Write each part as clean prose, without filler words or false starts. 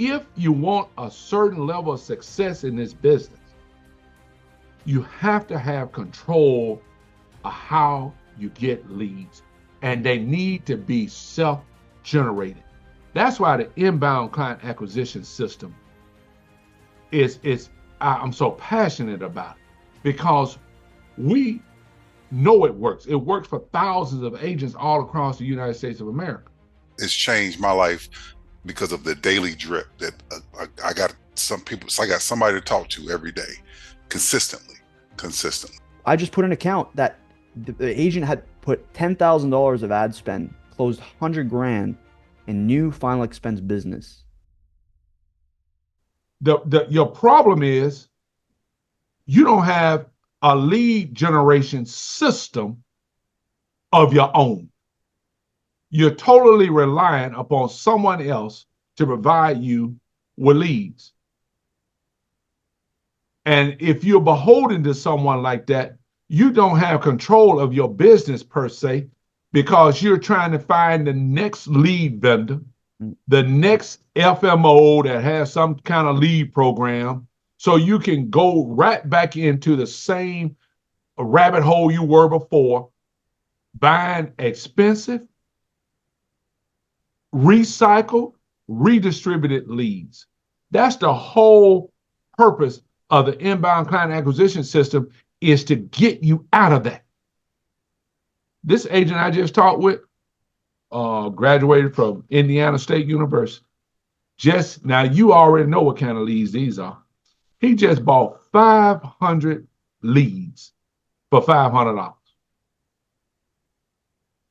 if you want a certain level of success in this business, you have to have control of how you get leads, and they need to be self-generated. That's why the inbound client acquisition system I'm so passionate about it, because we know it works. It works for thousands of agents all across the United States of America. It's changed my life because of the daily drip that I got some people. So I got somebody to talk to every day, consistently. I just put an account that the agent had put $10,000 of ad spend, closed 100 grand in new final expense business. Your problem is you don't have a lead generation system of your own. You're totally reliant upon someone else to provide you with leads. And if you're beholden to someone like that, you don't have control of your business per se, because you're trying to find the next lead vendor, the next FMO that has some kind of lead program, so you can go right back into the same rabbit hole you were before, buying expensive, recycled, redistributed leads. That's the whole purpose of the inbound client acquisition system, is to get you out of that. This agent I just talked with graduated from Indiana State University. Now you already know what kind of leads these are. He just bought 500 leads for $500.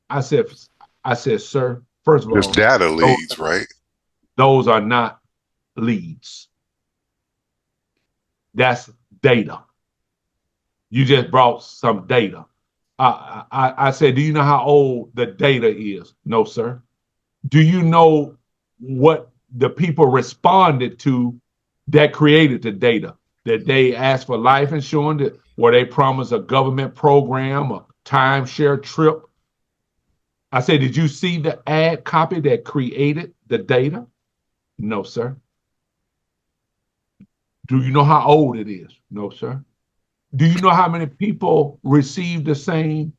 I said, sir, first of all, There's data leads, right? Those are not leads. That's data. You just brought some data. I said, do you know how old the data is? No, sir. Do you know what the people responded to that created the data? That they asked for life insurance, or they promised a government program, a timeshare trip? I said, did you see the ad copy that created the data? No, sir. Do you know how old it is? No, sir. Do you know how many people received the same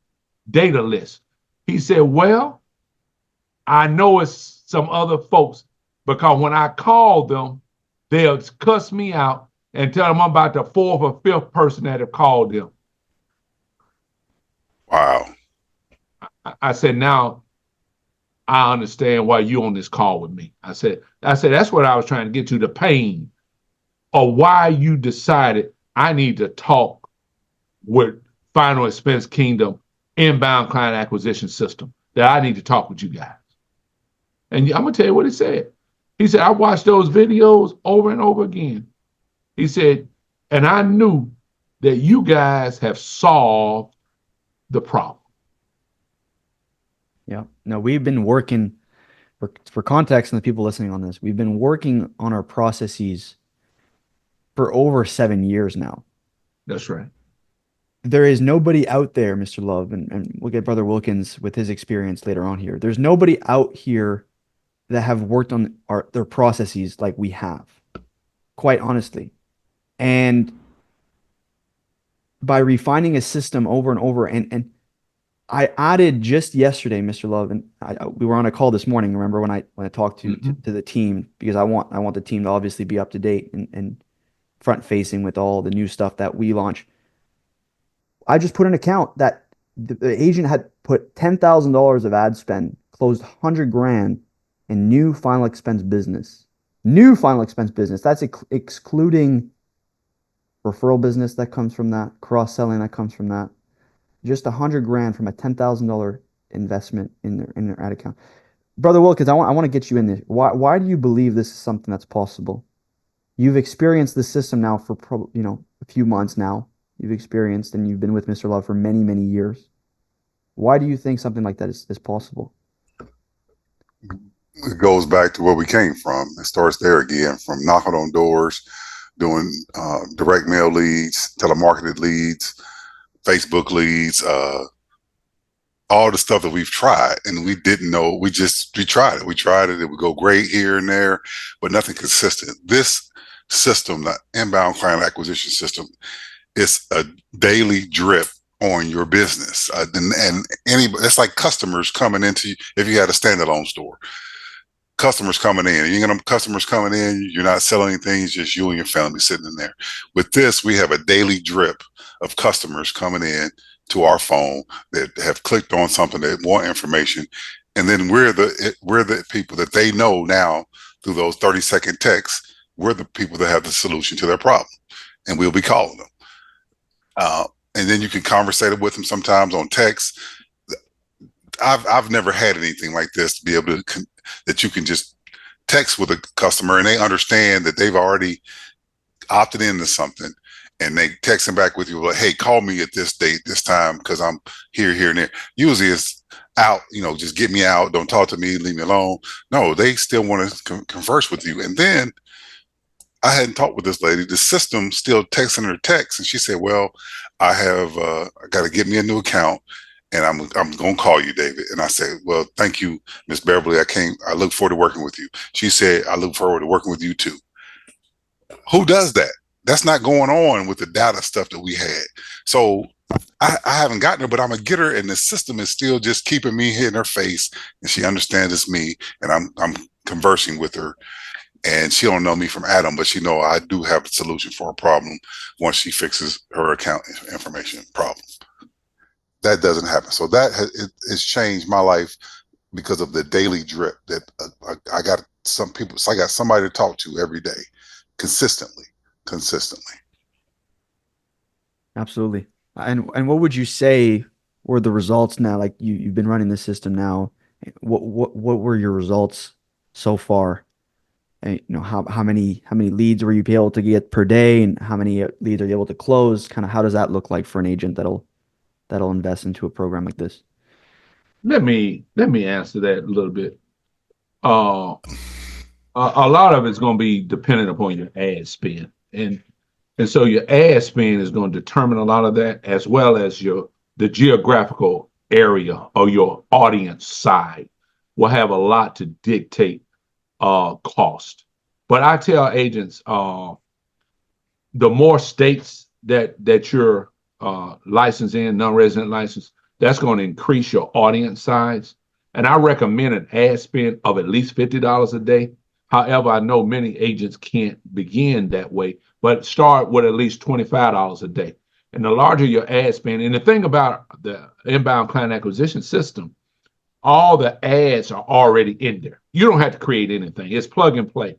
data list? He said, well, I know it's some other folks, because when I call them, they'll cuss me out and tell them I'm about the fourth or fifth person that have called them. Wow. I said, now I understand why you're on this call with me. I said, that's what I was trying to get to, the pain of why you decided I need to talk with Final Expense Kingdom inbound client acquisition system, that I need to talk with you guys. And I'm going to tell you what he said. He said, I watched those videos over and over again. He said, and I knew that you guys have solved the problem. Yeah. No, we've been working, for context and the people listening on this, we've been working on our processes for over 7 years now. That's right. There is nobody out there, Mr. Love, and we'll get Brother Wilkins with his experience later on here. There's nobody out here that have worked on their processes like we have, quite honestly. And by refining a system over and over, and I added just yesterday, Mr. Love, and we were on a call this morning. Remember when I talked to the team, because I want the team to obviously be up to date and front facing with all the new stuff that we launch. I just put an account that the agent had put $10,000 of ad spend, closed 100 grand in new final expense business. New final expense business. That's excluding referral business that comes from that, cross-selling that comes from that. Just 100 grand from a $10,000 investment in their ad account. Brother Wilkins, I want to get you in there. Why do you believe this is something that's possible? You've experienced the system now for a few months now. You've experienced, and you've been with Mr. Love for many, many years. Why do you think something like that is possible? It goes back to where we came from. It starts there again, from knocking on doors, doing direct mail leads, telemarketed leads, Facebook leads, all the stuff that we've tried, and we didn't know. We tried it. We tried it. It would go great here and there, but nothing consistent. This system, the inbound client acquisition system, is a daily drip on your business. And it's like customers coming into you. If you had a standalone store, customers coming in, you get them customers coming in, you're not selling anything, it's just you and your family sitting in there. With this, we have a daily drip of customers coming in to our phone that have clicked on something, that want information. And then we're the people that they know now through those 30-second texts. We're the people that have the solution to their problem, and we'll be calling them. And then you can conversate with them sometimes on text. I've never had anything like this, to be able to that you can just text with a customer and they understand that they've already opted into something, and they text them back with you like, hey, call me at this date, this time, because I'm here, and there. Usually it's out, just get me out, don't talk to me, leave me alone. No, they still want to converse with you. And then I hadn't talked with this lady. The system still texting her text, and she said, well, I got to get me a new account, and I'm going to call you, David. And I said, well, thank you, Miss Beverly. I look forward to working with you. She said, I look forward to working with you too. Who does that? That's not going on with the data stuff that we had. So I haven't gotten her, but I'm going to get her, and the system is still just keeping me in her face, and she understands it's me, and I'm conversing with her. And she don't know me from Adam, but she know I do have a solution for a problem once she fixes her account information problem. That doesn't happen. So that has changed my life because of the daily drip that I got I got somebody to talk to every day, consistently. Absolutely. And what would you say were the results now? Like you've been running this system now. What were your results so far? And, how many leads were you able to get per day, and how many leads are you able to close? Kind of how does that look like for an agent that'll invest into a program like this? Let me answer that a little bit. A lot of it's going to be dependent upon your ad spend, and so your ad spend is going to determine a lot of that, as well as the geographical area or your audience side will have a lot to dictate cost. But I tell agents, the more states that you're licensed in, non-resident license, that's going to increase your audience size. And I recommend an ad spend of at least $50 a day. However, I know many agents can't begin that way, but start with at least $25 a day. And the larger your ad spend, and the thing about the inbound client acquisition system, all the ads are already in there. You don't have to create anything. It's plug and play.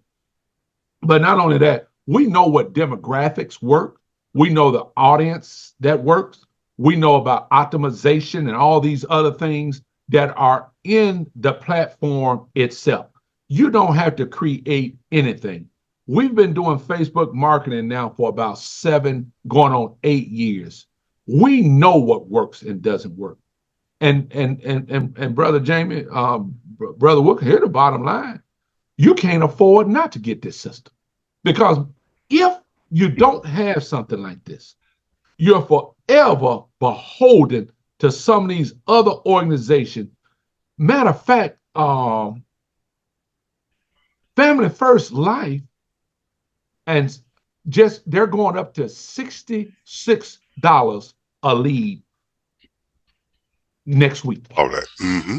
But not only that, we know what demographics work. We know the audience that works. We know about optimization and all these other things that are in the platform itself. You don't have to create anything. We've been doing Facebook marketing now for about 7, going on 8 years. We know what works and doesn't work. And Brother Jamie, Brother Wilkins, here's the bottom line. You can't afford not to get this system. Because if you don't have something like this, you're forever beholden to some of these other organizations. Matter of fact, Family First Life, and just they're going up to $66 a lead next week. All right. Mm-hmm.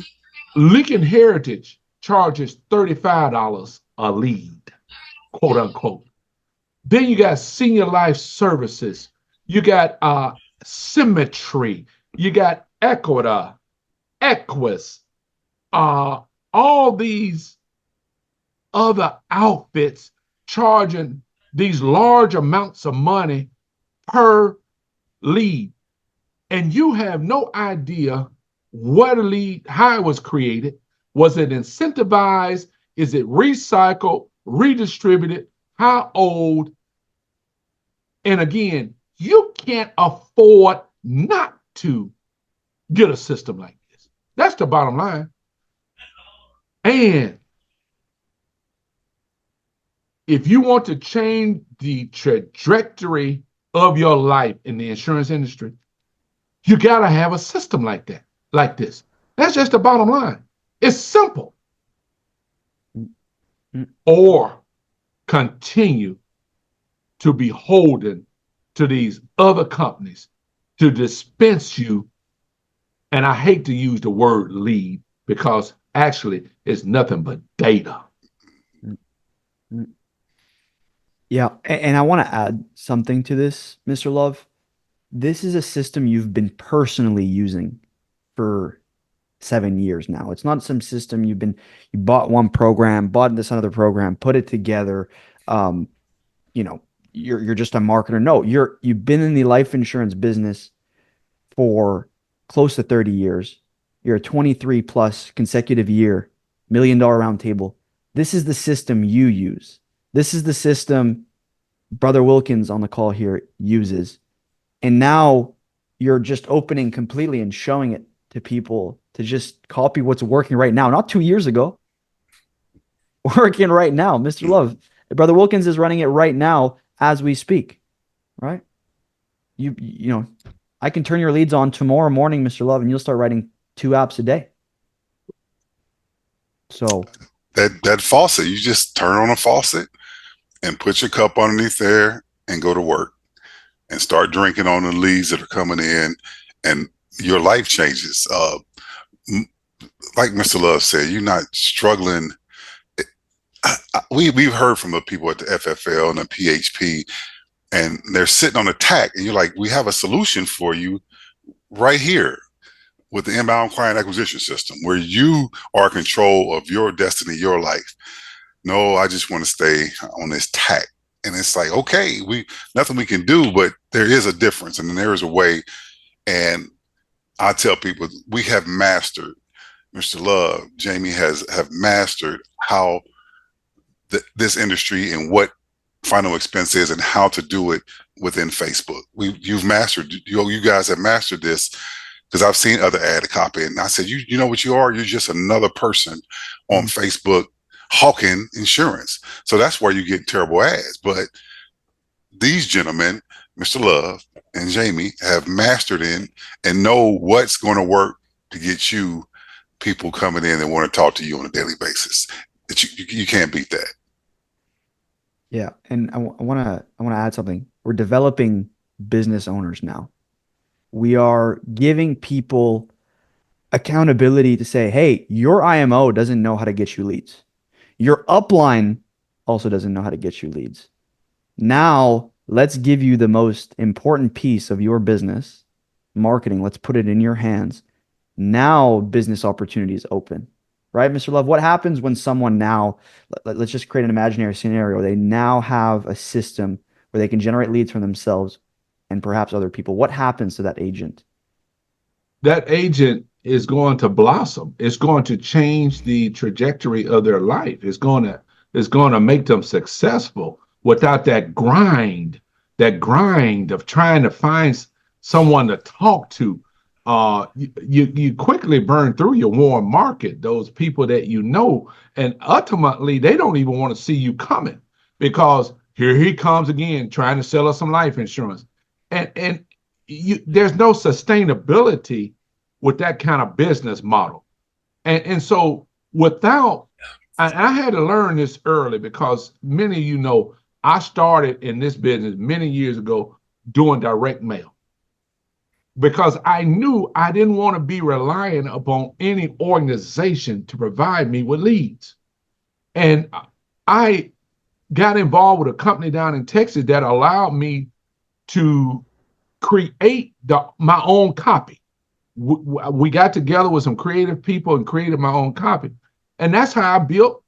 Lincoln Heritage charges $35 a lead, quote unquote. Then you got Senior Life Services, you got Symmetry, you got Equita, Equus, all these other outfits charging these large amounts of money per lead. And you have no idea what a lead, how it was created. Was it incentivized? Is it recycled, redistributed? How old? And again, you can't afford not to get a system like this. That's the bottom line. And if you want to change the trajectory of your life in the insurance industry, you got to have a system like that. like this. That's just the bottom line. It's simple. Or continue to be beholden to these other companies to dispense you. And I hate to use the word lead because actually it's nothing but data. Yeah. And I want to add something to this, Mr. Love. This is a system you've been personally using for 7 years now. It's not some system you bought one program, bought this another program, put it together. Um, you're just a marketer. No, you've been in the life insurance business for close to 30 years. You're a 23 plus consecutive year, $1 million round table. This is the system you use. This is the system Brother Wilkins on the call here uses. And now you're just opening completely and showing it to people to just copy what's working right now, not 2 years ago. Working right now, Mr. Love. Brother Wilkins is running it right now as we speak, right? You know, I can turn your leads on tomorrow morning, Mr. Love, and you'll start writing 2 apps a day. So that faucet, you just turn on a faucet and put your cup underneath there and go to work and start drinking on the leads that are coming in, and your life changes. Like Mr. Love said, you're not struggling. We've heard from the people at the FFL and the PHP, and they're sitting on a tack, and you're like, we have a solution for you right here with the inbound client acquisition system where you are in control of your destiny, your life. No, I just want to stay on this tack. And it's like, okay, nothing we can do, but there is a difference, and then there is a way. And I tell people, we have mastered, Mr. Love, Jamie have mastered how this industry and what final expense is and how to do it within Facebook. You've mastered, you guys have mastered this, because I've seen other ad copy, and I said, you know what you are? You're just another person on Facebook hawking insurance. So that's why you get terrible ads. But these gentlemen, Mr. Love and Jamie, have mastered it and know what's going to work to get you people coming in and want to talk to you on a daily basis. You can't beat that. yeah, and I want to add something. We're developing business owners now. We are giving people accountability to say, hey, your IMO doesn't know how to get you leads. Your upline also doesn't know how to get you leads. Now, let's give you the most important piece of your business, marketing. Let's put it in your hands. Now, business opportunities open, right, Mr. Love? What happens when someone now, let's just create an imaginary scenario. They now have a system where they can generate leads for themselves and perhaps other people. What happens to that agent? That agent is going to blossom. It's going to change the trajectory of their life. It's going to make them successful without that grind of trying to find someone to talk to. You quickly burn through your warm market, those people that you know, and ultimately they don't even want to see you coming, because here he comes again trying to sell us some life insurance. And there's no sustainability with that kind of business model. And so I had to learn this early, because many of you know, I started in this business many years ago doing direct mail, because I knew I didn't want to be relying upon any organization to provide me with leads. And I got involved with a company down in Texas that allowed me to create my own copy. We got together with some creative people and created my own copy. And that's how I built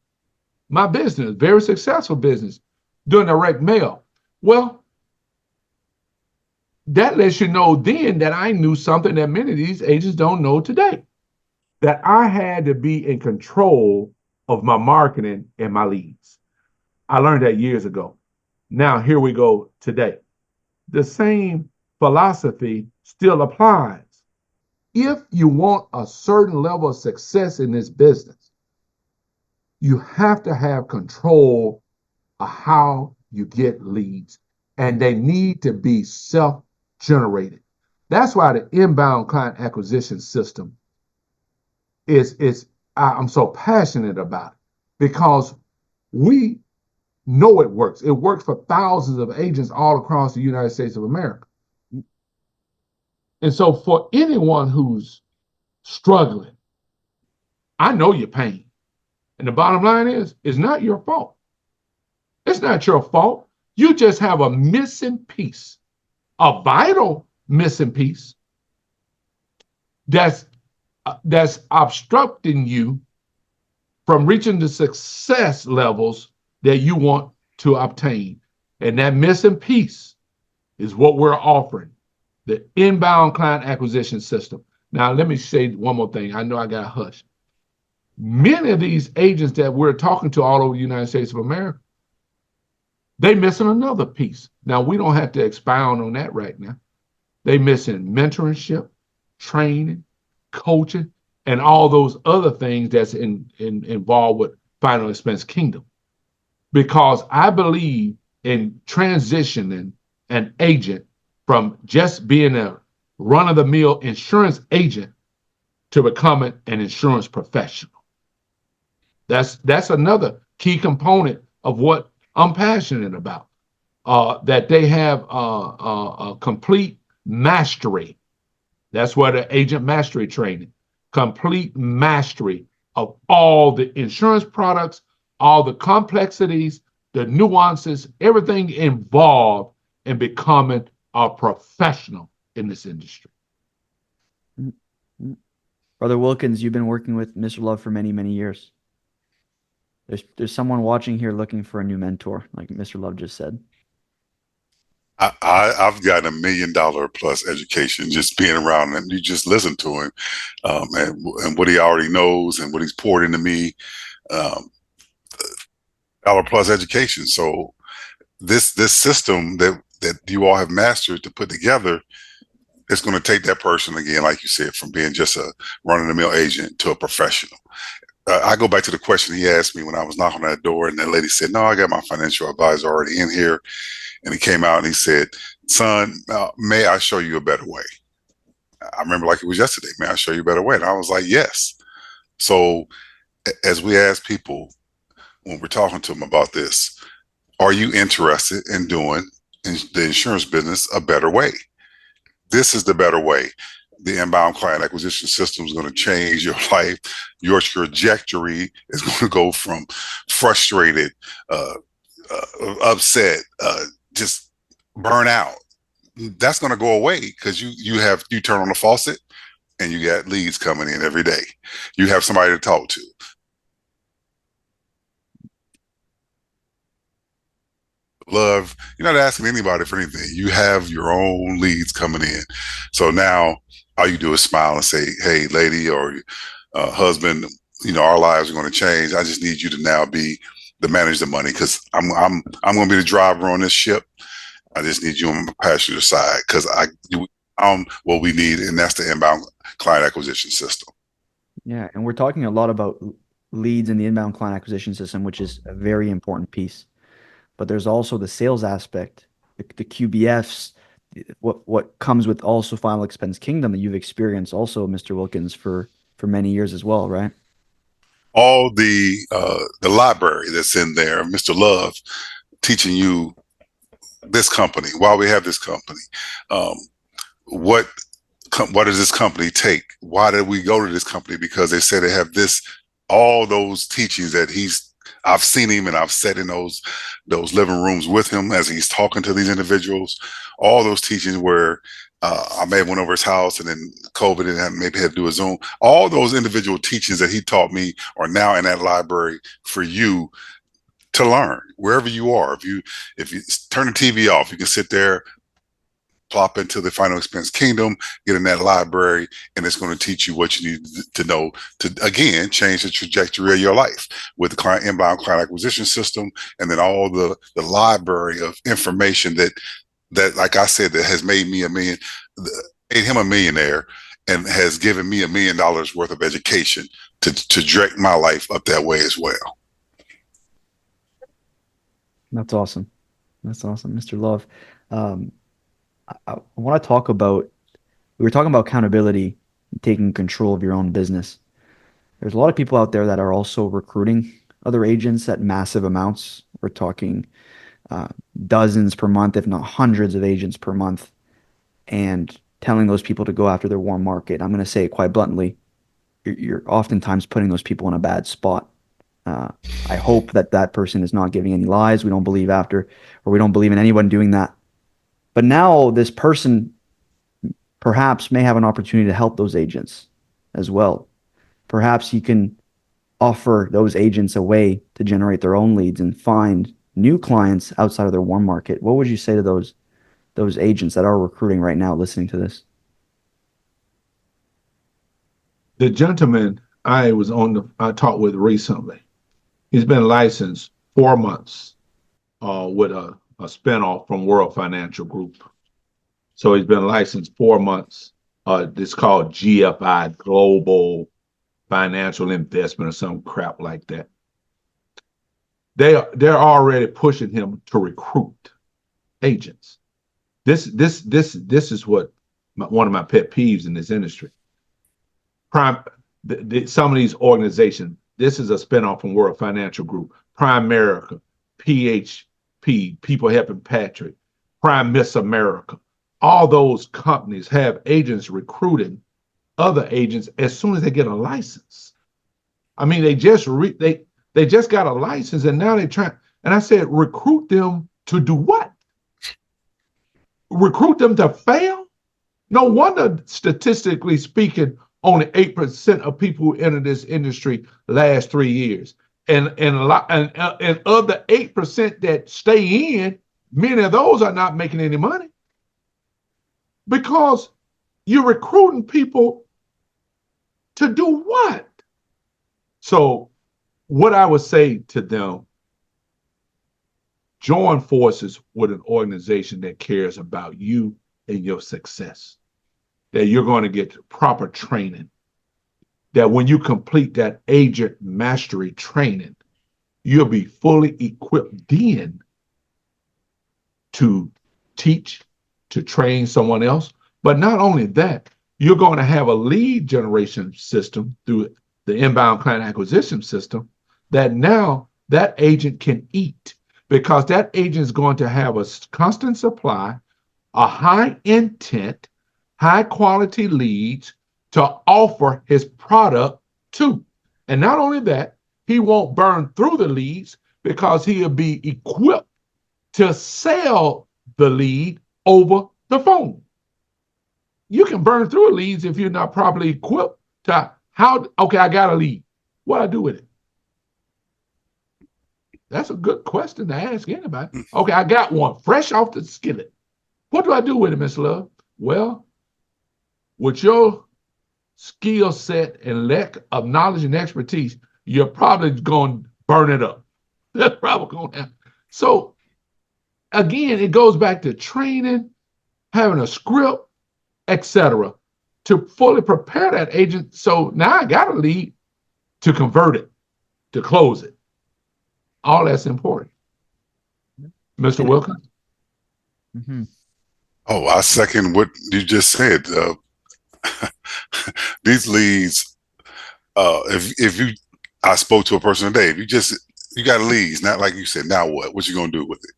my business, very successful business, doing direct mail. Well, that lets you know then that I knew something that many of these agents don't know today, that I had to be in control of my marketing and my leads. I learned that years ago. Now, here we go today. The same philosophy still applies. If you want a certain level of success in this business, you have to have control of how you get leads, and they need to be self-generated. That's why the inbound client acquisition system I'm so passionate about it because we know it works. It works for thousands of agents all across the United States of America. And so for anyone who's struggling, I know your pain. And the bottom line is, it's not your fault. It's not your fault. You just have a missing piece, a vital missing piece that's obstructing you from reaching the success levels that you want to obtain. And that missing piece is what we're offering, the inbound client acquisition system. Now, let me say one more thing. I know I got to hush. Many of these agents that we're talking to all over the United States of America, they missing another piece. Now, we don't have to expound on that right now. They missing mentorship, training, coaching, and all those other things that's involved with Final Expense Kingdom. Because I believe in transitioning an agent from just being a run-of-the-mill insurance agent to becoming an insurance professional. That's another key component of what I'm passionate about. That they have a complete mastery. That's where the agent mastery training, complete mastery of all the insurance products, all the complexities, the nuances, everything involved in becoming a professional in this industry. Brother Wilkins, you've been working with Mr. Love for many, many years. There's someone watching here looking for a new mentor, like Mr. Love just said. I've gotten $1 million plus education just being around him. You just listen to him, and what he already knows and what he's poured into me. Dollar plus education. So this system that you all have mastered to put together, it's going to take that person again, like you said, from being just a run-of-the-mill agent to a professional. I go back to the question he asked me when I was knocking on that door, and that lady said, "No, I got my financial advisor already in here." And he came out and he said, "Son, may I show you a better way?" I remember like it was yesterday. "May I show you a better way?" And I was like, "Yes." So as we ask people when we're talking to them about this, are you interested in doing the insurance business a better way? This is the better way. The inbound client acquisition system is going to change your life. Your trajectory is going to go from frustrated, upset, just burn out. That's going to go away because you turn on the faucet and you got leads coming in every day. You have somebody to talk to. Love, you're not asking anybody for anything. You have your own leads coming in. So now all you do is smile and say, "Hey, lady or husband, our lives are going to change. I just need you to now be the manage the money because I'm going to be the driver on this ship. I just need you on the passenger side because I'm what we need, and that's the inbound client acquisition system." Yeah, and we're talking a lot about leads in the inbound client acquisition system, which is a very important piece. But there's also the sales aspect, the QBFs, what comes with also Final Expense Kingdom that you've experienced also, Mr. Wilkins, for many years as well, right? All the library that's in there, Mr. Love, teaching you this company, why we have this company, what does this company take? Why did we go to this company? Because they said they have this, all those teachings that I've seen him and I've sat in those living rooms with him as he's talking to these individuals. All those teachings where I may have went over his house and then COVID and maybe had to do a Zoom. All those individual teachings that he taught me are now in that library for you to learn wherever you are. If you turn the TV off, you can sit there, plop into the Final Expense Kingdom, get in that library, and it's going to teach you what you need to know to, again, change the trajectory of your life with the inbound client acquisition system, and then all the library of information that, like I said, that has made him a millionaire and has given me $1 million worth of education to direct my life up that way as well. That's awesome. That's awesome, Mr. Love. I want to talk about, we were talking about accountability, taking control of your own business. there's a lot of people out there that are also recruiting other agents at massive amounts. We're talking uh, dozens per month, if not hundreds of agents per month, and telling those people to go after their warm market. I'm going to say it quite bluntly. You're oftentimes putting those people in a bad spot. Uh, I hope that that person is not giving any lies. We don't believe after, or we don't believe in anyone doing that. But now this person perhaps may have an opportunity to help those agents as well. Perhaps you can offer those agents a way to generate their own leads and find new clients outside of their warm market. What would you say to those agents that are recruiting right now listening to this? The gentleman I talked with recently, he's been licensed 4 months with a spinoff from World Financial Group. So he's been licensed 4 months. It's called GFI, Global Financial Investment, or some crap like that. They're already pushing him to recruit agents. This is what one of my pet peeves in this industry. Prime, some of these organizations. This is a spinoff from World Financial Group, Prime America, PHP, People Helping Patrick, Prime Miss America. All those companies have agents recruiting other agents as soon as they get a license. I mean, they just got a license and now they're trying. And I said, recruit them to do what? Recruit them to fail? No wonder, statistically speaking, only 8% of people who enter this industry last 3 years. And of the 8% that stay in, many of those are not making any money. Because you're recruiting people to do what? So what I would say to them, join forces with an organization that cares about you and your success, that you're going to get proper training, that when you complete that agent mastery training, you'll be fully equipped then to teach, to train someone else. But not only that, you're going to have a lead generation system through the inbound client acquisition system that now that agent can eat, because that agent is going to have a constant supply, a high intent, high quality leads to offer his product to. And not only that, he won't burn through the leads because he'll be equipped to sell the lead over the phone. You can burn through leads if you're not properly equipped to okay, I got a lead. What do I do with it? That's a good question to ask anybody. Okay, I got one fresh off the skillet. What do I do with it, Miss Love? Well, with your skill set and lack of knowledge and expertise, you're probably going to burn it up. That's probably going to happen. So again, it goes back to training, having a script, etc., to fully prepare that agent. So now I got a lead to convert it, to close it. All that's important. Mr. Wilkins? Mm-hmm. Oh, I second what you just said. These leads, if you, I spoke to a person today. If you got leads, not like you said. Now what? What you gonna do with it?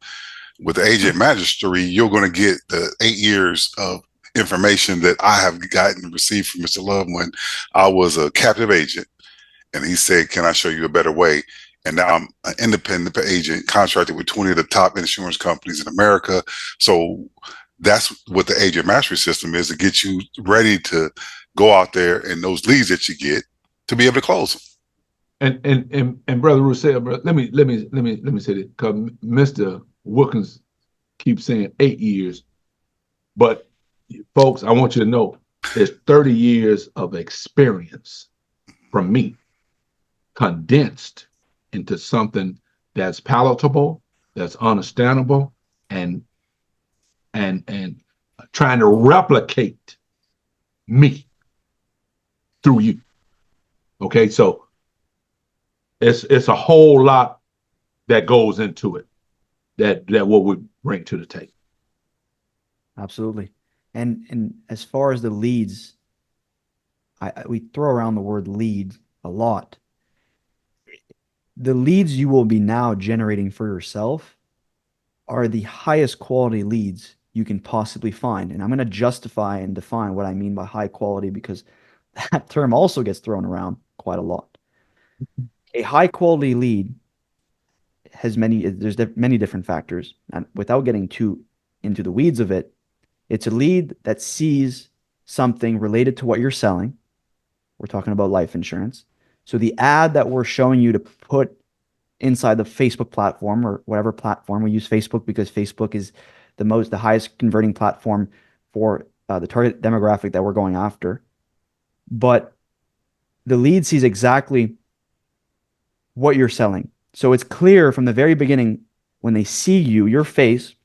With the agent magistry, you're gonna get the 8 years of information that I have gotten and received from Mr. Love when I was a captive agent, and he said, "Can I show you a better way?" And now I'm an independent agent contracted with 20 of the top insurance companies in America. So that's what the agent mastery system is, to get you ready to go out there and those leads that you get to be able to close them. And Brother Roussel, let me say this, because Mr. Wilkins keeps saying 8 years, but folks, I want you to know there's 30 years of experience from me condensed into something that's palatable, that's understandable, and trying to replicate me through you. Okay, so it's a whole lot that goes into it, that what we bring to the table. Absolutely. And as far as the leads, we throw around the word lead, a lot. The leads you will be now generating for yourself are the highest quality leads you can possibly find. And I'm going to justify and define what I mean by high quality because that term also gets thrown around quite a lot. A high quality lead has many different factors. And without getting too into the weeds of it, it's a lead that sees something related to what you're selling. We're talking about life insurance. So the ad that we're showing you to put inside the Facebook platform or whatever platform, we use Facebook because Facebook is the highest converting platform for the target demographic that we're going after. But the lead sees exactly what you're selling. So it's clear from the very beginning when they see you, your face,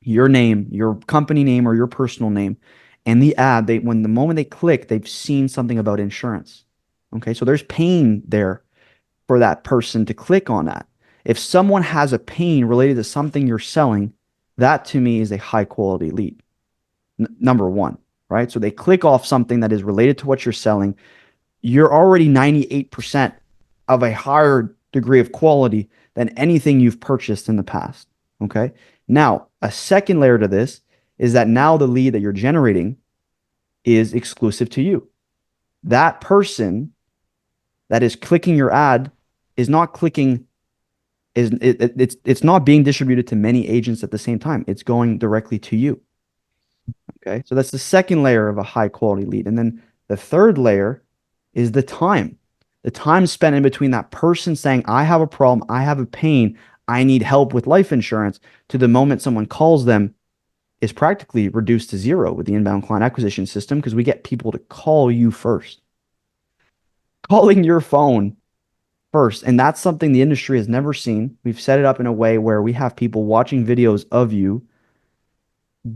your name, your company name, or your personal name, and the ad, the moment they click, they've seen something about insurance. Okay, so there's pain there for that person to click on that. If someone has a pain related to something you're selling, that to me is a high quality lead. Number one, right? So they click off something that is related to what you're selling. You're already 98% of a higher degree of quality than anything you've purchased in the past. Okay. Now, a second layer to this is that now the lead that you're generating is exclusive to you. That person that is clicking your ad is not clicking, it's not being distributed to many agents at the same time. It's going directly to you. Okay. So that's the second layer of a high quality lead. And then the third layer is the time. The time spent in between that person saying, I have a problem, I have a pain, I need help with life insurance, to the moment someone calls them is practically reduced to zero with the inbound client acquisition system because we get people to call you first. Calling your phone first. And that's something the industry has never seen. We've set it up in a way where we have people watching videos of you,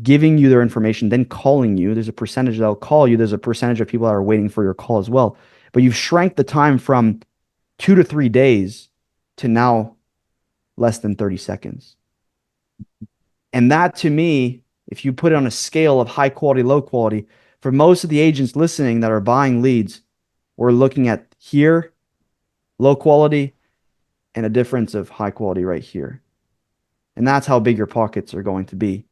giving you their information, then calling you. There's a percentage that'll call you. There's a percentage of people that are waiting for your call as well. But you've shrank the time from 2 to 3 days to now less than 30 seconds. And that to me, if you put it on a scale of high quality, low quality, for most of the agents listening that are buying leads, we're looking at here, low quality, and a difference of high quality right here. And that's how big your pockets are going to be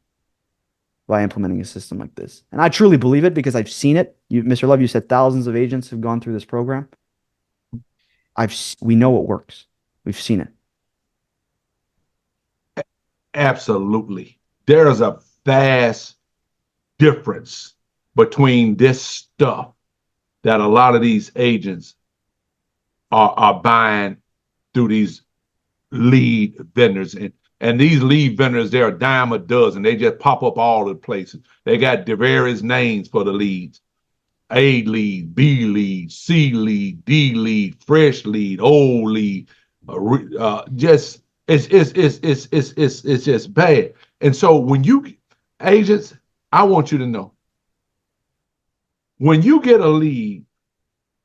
by implementing a system like this. And I truly believe it because I've seen it. Mr. Love, you said thousands of agents have gone through this program. We know it works. We've seen it. Absolutely. There is a vast difference between this stuff that a lot of these agents are buying through these lead vendors. And these lead vendors, they're a dime a dozen. They just pop up all the places. They got various names for the leads. A lead, B lead, C lead, D lead, fresh lead, old lead. Just it's just bad. And so when you agents, I want you to know, when you get a lead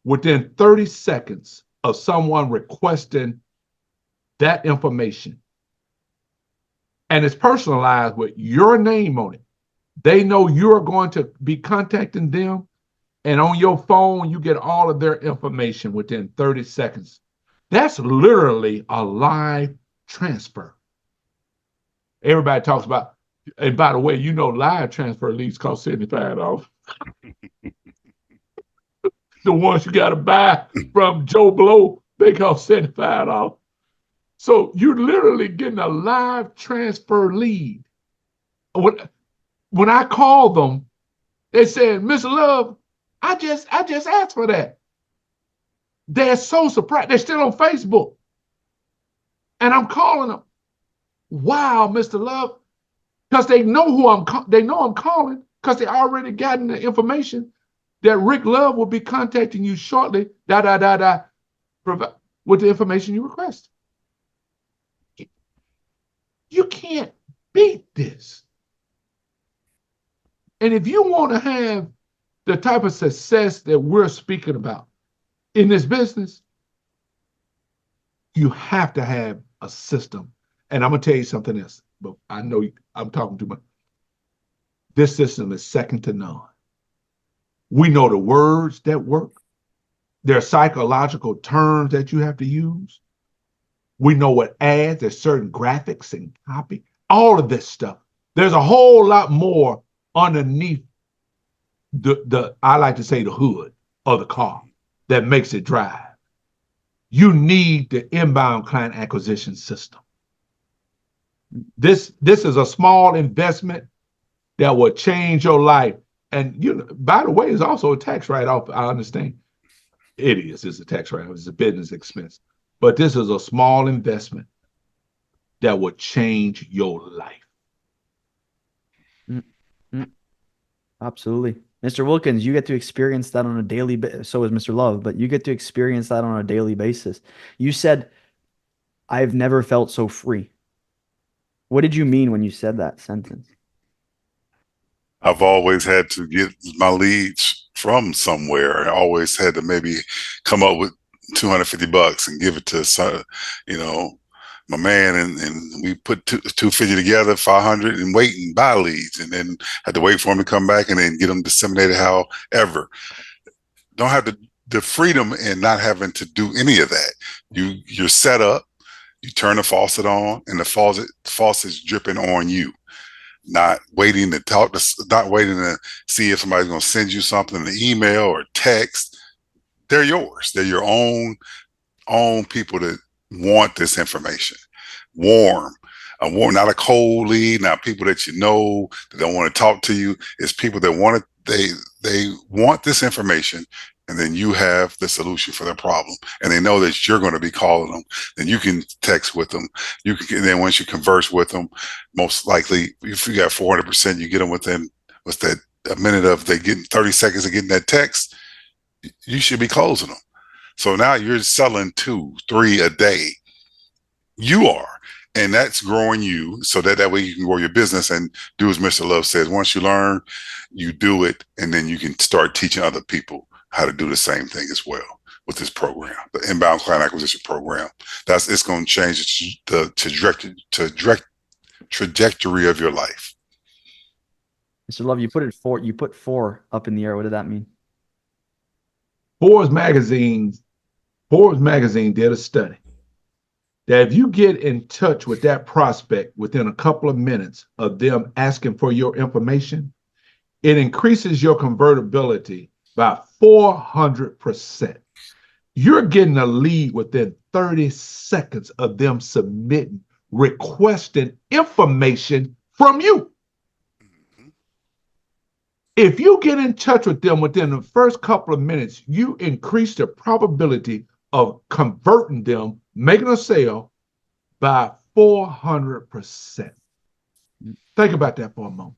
within 30 seconds of someone requesting that information, and it's personalized with your name on it, they know you're going to be contacting them, and on your phone, you get all of their information within 30 seconds. That's literally a live transfer. Everybody talks about, and by the way, you know, live transfer leads cost $75. The ones you got to buy from Joe Blow, they cost $75. So you're literally getting a live transfer lead. When I called them, they said, Mr. Love, I just asked for that. They're so surprised. They're still on Facebook. And I'm calling them. Wow, Mr. Love. Because they know they know I'm calling because they already gotten the information that Rick Love will be contacting you shortly, with the information you request. You can't beat this. And if you want to have the type of success that we're speaking about in this business, you have to have a system. And I'm going to tell you something else, but I know I'm talking too much. This system is second to none. We know the words that work. there are psychological terms that you have to use. We know what ads, there's certain graphics and copy, all of this stuff. There's a whole lot more underneath the I like to say the hood of the car that makes it drive. You need the inbound client acquisition system. This is a small investment that will change your life. And by the way, it's also a tax write-off. I understand. It's a tax write-off. It's a business expense. But this is a small investment that will change your life. Absolutely. Mr. Wilkins, you get to experience that on a daily basis. So is Mr. Love, but you get to experience that on a daily basis. You said, I've never felt so free. What did you mean when you said that sentence? I've always had to get my leads from somewhere. I always had to maybe come up with $250 and give it to my man, and we put 250 together, 500, and wait and buy leads, and then had to wait for them to come back and then get them disseminated. However, don't have the freedom in not having to do any of that. You're set up. You turn the faucet on, and the faucet's dripping on you. Not waiting to see if somebody's going to send you something, an email or text. They're yours. They're your own people that want this information. Warm, not a cold lead. Not people that you know that don't want to talk to you. It's people that want it. They want this information, and then you have the solution for their problem, and they know that you're going to be calling them. Then you can text with them. And then once you converse with them, most likely, if you got 400%, you get them within a minute of they getting 30 seconds of getting that text. You should be closing them. So now you're selling 2, 3 a day. You are. And that's growing you so that way you can grow your business and do as Mr. Love says. Once you learn, you do it, and then you can start teaching other people how to do the same thing as well with this program, the inbound client acquisition program. It's going to change the trajectory of your life. Mr. Love, you put 4 up in the air. What did that mean? Forbes magazine did a study that if you get in touch with that prospect within a couple of minutes of them asking for your information, it increases your convertibility by 400%. You're getting a lead within 30 seconds of them requesting information from you. If you get in touch with them within the first couple of minutes, you increase the probability of converting them, making a sale by 400%. Think about that for a moment.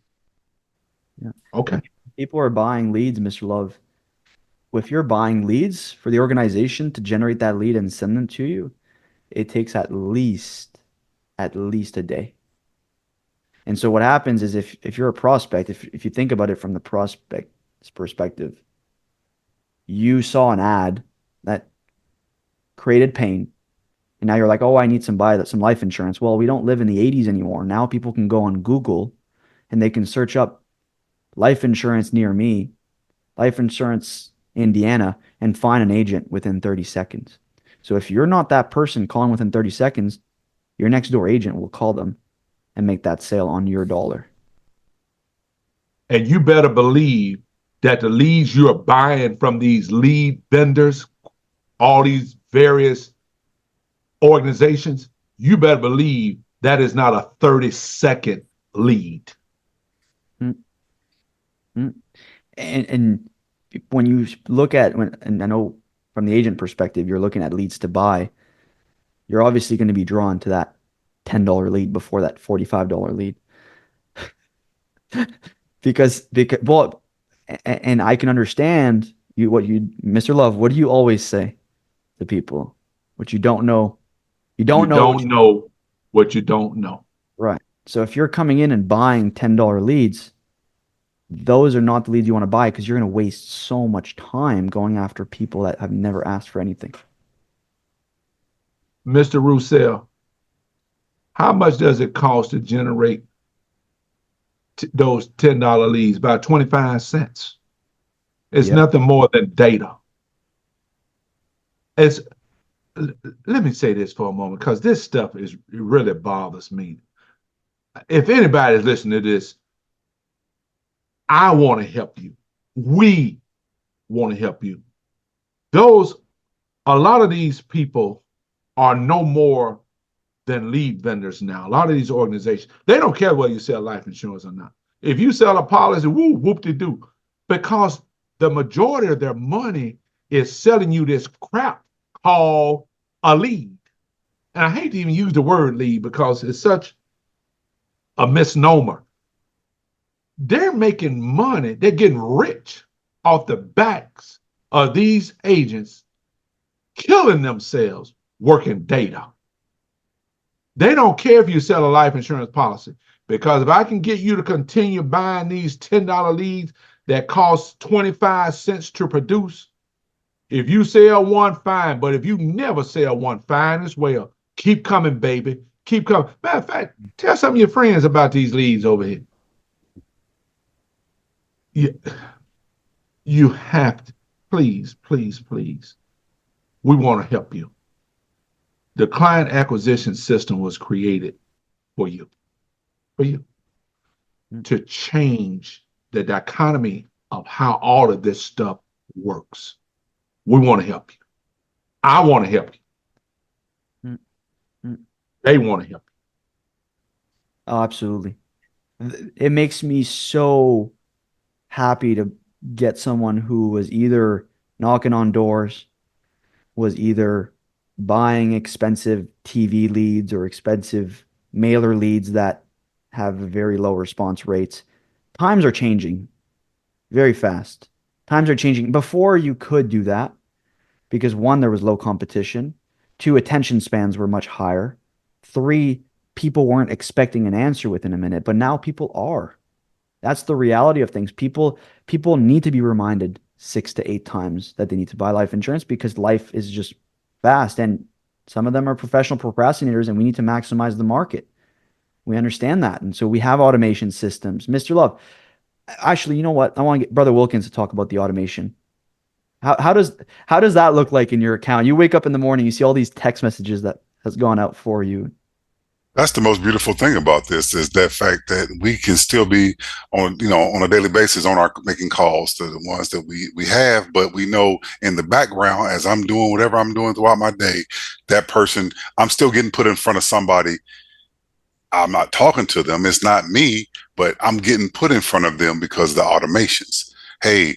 Yeah. Okay. People are buying leads, Mr. Love. If you're buying leads for the organization to generate that lead and send them to you, it takes at least a day. And so what happens is if you're a prospect, if you think about it from the prospect's perspective, you saw an ad that created pain, and now you're like, oh, I need some life insurance. Well, we don't live in the 80s anymore. Now people can go on Google and they can search up life insurance near me, life insurance Indiana, and find an agent within 30 seconds. So if you're not that person calling within 30 seconds, your next door agent will call them and make that sale on your dollar. And you better believe that the leads you're buying from these lead vendors, all these various organizations, you better believe that is not a 30-second lead. And when you look at, and I know from the agent perspective, you're looking at leads to buy, you're obviously going to be drawn to that $10 lead before that $45 lead. because well, and I can understand Mr. Love, what do you always say to people? What you don't know, you don't know what you don't know. Right. So if you're coming in and buying $10 leads, those are not the leads you want to buy, because you're going to waste so much time going after people that have never asked for anything. Mr. Roussel, how much does it cost to generate those $10 leads? About 25 cents. It's nothing more than data. As let me say this for a moment, because this stuff is it really bothers me. If anybody's listening to this, I want to help you. We want to help you. Those a lot of these people are no more than lead vendors now. A lot of these organizations, they don't care whether you sell life insurance or not. If you sell a policy, woo, whoop-de-doo. Because the majority of their money is selling you this crap called a lead. And I hate to even use the word lead because it's such a misnomer. They're making money, they're getting rich off the backs of these agents killing themselves working data. They don't care if you sell a life insurance policy, because if I can get you to continue buying these $10 leads that cost 25 cents to produce, if you sell one, fine. But if you never sell one, fine as well. Keep coming, baby. Keep coming. Matter of fact, tell some of your friends about these leads over here. You have to, please, please, please. We want to help you. The client acquisition system was created for you to change the dichotomy of how all of this stuff works. We want to help you. I want to help you. They want to help you. Oh, absolutely. It makes me so happy to get someone who was either knocking on doors, was either buying expensive TV leads or expensive mailer leads that have very low response rates. Times are changing very fast. Times are changing. Before you could do that because one, there was low competition. Two, attention spans were much higher. Three, people weren't expecting an answer within a minute, but now people are. That's the reality of things. People need to be reminded 6 to 8 times that they need to buy life insurance because life is just fast. And some of them are professional procrastinators and we need to maximize the market. We understand that. And so we have automation systems. Mr. Love, actually, you know what? I want to get Brother Wilkins to talk about the automation. How does that look like in your account? You wake up in the morning, you see all these text messages that has gone out for you. That's the most beautiful thing about this is that fact that we can still be on a daily basis making calls to the ones that we have, but we know in the background as I'm doing whatever I'm doing throughout my day, that person, I'm still getting put in front of somebody. I'm not talking to them. It's not me, but I'm getting put in front of them because of the automations. Hey,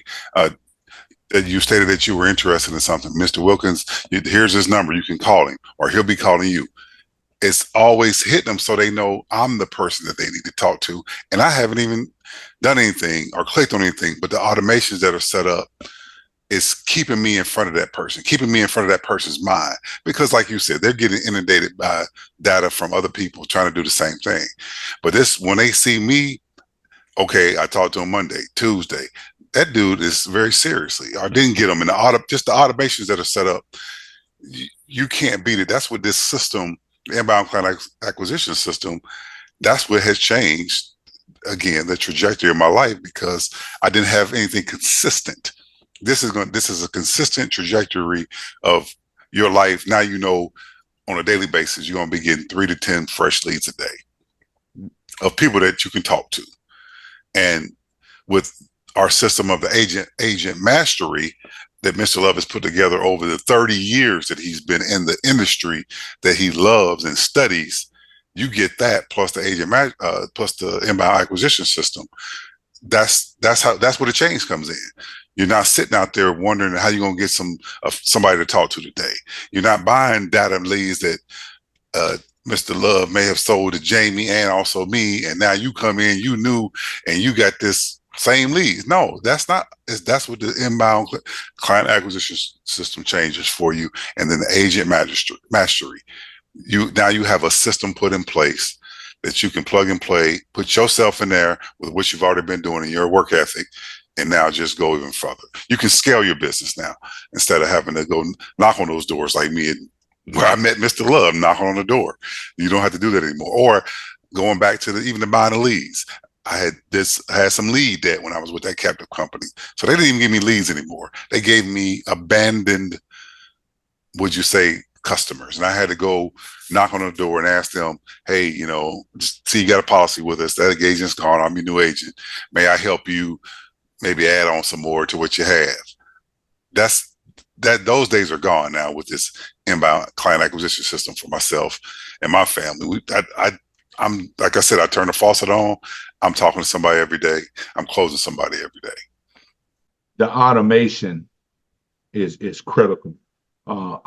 you stated that you were interested in something. Mr. Wilkins, here's his number. You can call him or he'll be calling you. It's always hit them so they know I'm the person that they need to talk to. And I haven't even done anything or clicked on anything, but the automations that are set up is keeping me in front of that person, keeping me in front of that person's mind. Because like you said, they're getting inundated by data from other people trying to do the same thing. But when they see me, okay, I talked to him Monday, Tuesday, that dude is very seriously, or didn't get them. And just the automations that are set up, you can't beat it. That's what this system, the inbound client acquisition system, that's what has changed, again, the trajectory of my life because I didn't have anything consistent. This is a consistent trajectory of your life. Now you know on a daily basis, you're going to be getting 3 to 10 fresh leads a day of people that you can talk to. And with our system of the agent mastery that Mr. Love has put together over the 30 years that he's been in the industry that he loves and studies, you get that plus the plus the inbound acquisition system. That's where the change comes in. You're not sitting out there wondering how you're going to get somebody to talk to today. You're not buying data leads that Mr. Love may have sold to Jamie and also me, and now you come in, you knew, and you got this same leads. No, that's not. That's what the inbound client acquisition system changes for you, and then the agent mastery. Now you have a system put in place that you can plug and play, put yourself in there with what you've already been doing in your work ethic, and now just go even further. You can scale your business now instead of having to go knock on those doors like me and where I met Mr. Love, knocking on the door. You don't have to do that anymore. Or going back to even the buying of leads. I had some lead debt when I was with that captive company. So they didn't even give me leads anymore. They gave me abandoned would you say, customers. And I had to go knock on the door and ask them, hey, just see, you got a policy with us. That agent's gone. I'm your new agent. May I help you maybe add on some more to what you have? Those days are gone now with this inbound client acquisition system for myself and my family. I'm like I said, I turn the faucet on. I'm talking to somebody every day. I'm closing somebody every day. The automation is critical. Prior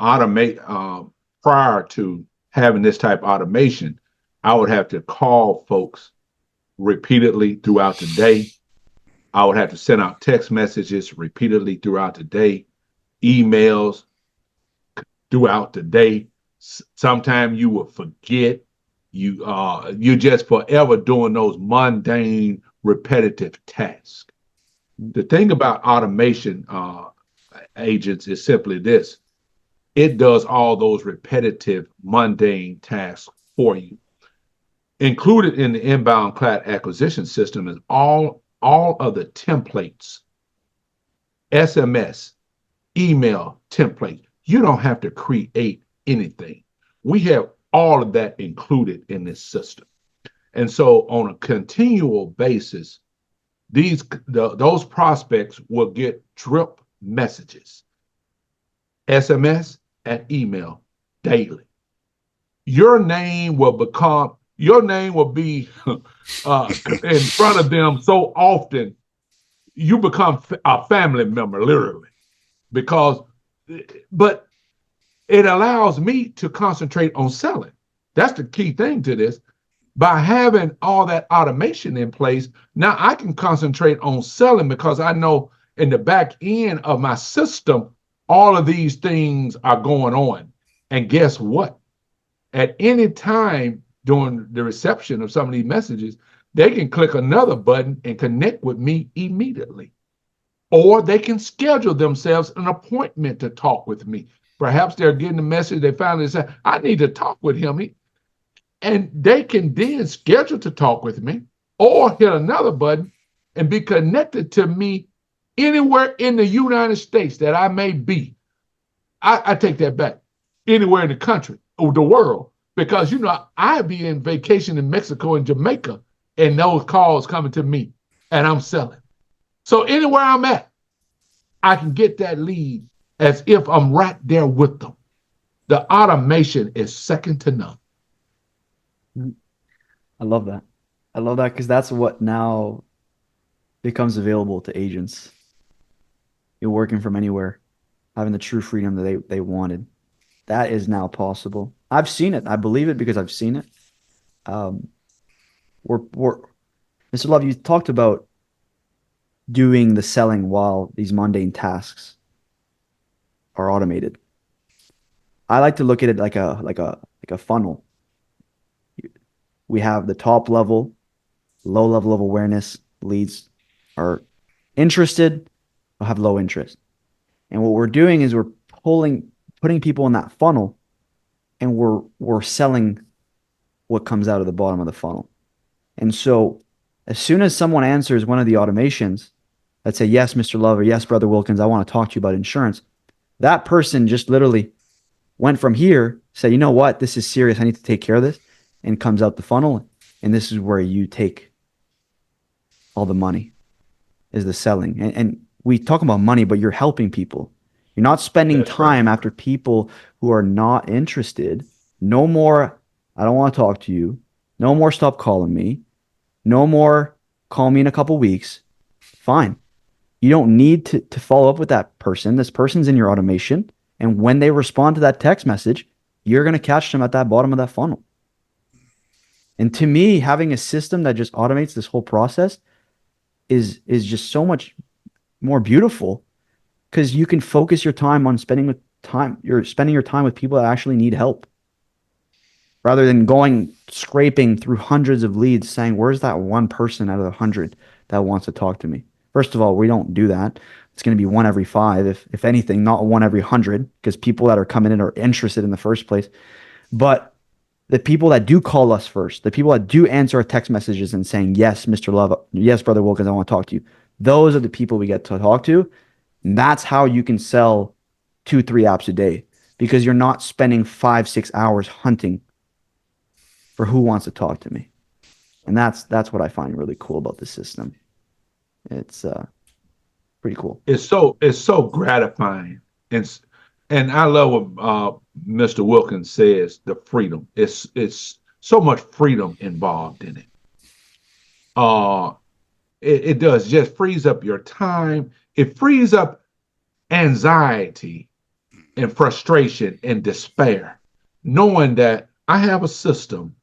to having this type of automation, I would have to call folks repeatedly throughout the day. I would have to send out text messages repeatedly throughout the day, emails throughout the day. Sometimes you will forget. You just forever doing those mundane, repetitive tasks. The thing about automation agents is simply this: it does all those repetitive, mundane tasks for you. Included in the inbound client acquisition system is all of the templates, SMS, email templates. You don't have to create anything. We have all of that included in this system. And so on a continual basis, those prospects will get drip messages, SMS and email daily. Your name will be in front of them so often, you become a family member, literally, but it allows me to concentrate on selling. That's the key thing to this. By having all that automation in place, now I can concentrate on selling because I know in the back end of my system, all of these things are going on. And guess what? At any time during the reception of some of these messages, they can click another button and connect with me immediately. Or they can schedule themselves an appointment to talk with me. Perhaps they're getting a message, they finally say, I need to talk with him. And they can then schedule to talk with me or hit another button and be connected to me anywhere in the United States that I may be. I take that back. Anywhere in the country or the world, because I'd be in vacation in Mexico and Jamaica and those calls coming to me and I'm selling. So anywhere I'm at, I can get that lead as if I'm right there with them. The automation is second to none. I love that. I love that because that's what now becomes available to agents. You're working from anywhere, having the true freedom that they wanted. That is now possible. I've seen it. I believe it because I've seen it. Mr. Love, you talked about doing the selling while these mundane tasks are automated. I like to look at it like a funnel. We have the top level, low level of awareness leads are interested or have low interest. And what we're doing is we're putting people in that funnel, and we're selling what comes out of the bottom of the funnel. And so as soon as someone answers one of the automations that say, yes, Mr. Love, or yes, Brother Wilkins, I want to talk to you about insurance, that person just literally went from here, said, you know what, this is serious, I need to take care of this, and comes out the funnel. And this is where you take all the money, is the selling. And we talk about money, but you're helping people. You're not spending time after people who are not interested. No more, I don't want to talk to you. No more, stop calling me. No more, call me in a couple weeks. Fine. You don't need to follow up with that person. This person's in your automation. And when they respond to that text message, you're going to catch them at that bottom of that funnel. And to me, having a system that just automates this whole process is just so much more beautiful, because you can focus your time on spending your time with people that actually need help, rather than scraping through hundreds of leads saying, where's that one person out of 100 that wants to talk to me? First of all, we don't do that. It's going to be 1 every 5, if anything, not 1 every 100, because people that are coming in are interested in the first place. But the people that do call us first, the people that do answer our text messages and saying, yes, Mr. Love, yes, Brother Wilkins, I want to talk to you. Those are the people we get to talk to. And that's how you can sell 2-3 apps a day. because you're not spending 5-6 hours hunting for who wants to talk to me. And that's what I find really cool about the system. It's pretty cool. It's so gratifying, and I love what Mr. Wilkins says. The freedom. It's so much freedom involved in it. Uh, it does just frees up your time. It frees up anxiety and frustration and despair, knowing that I have a system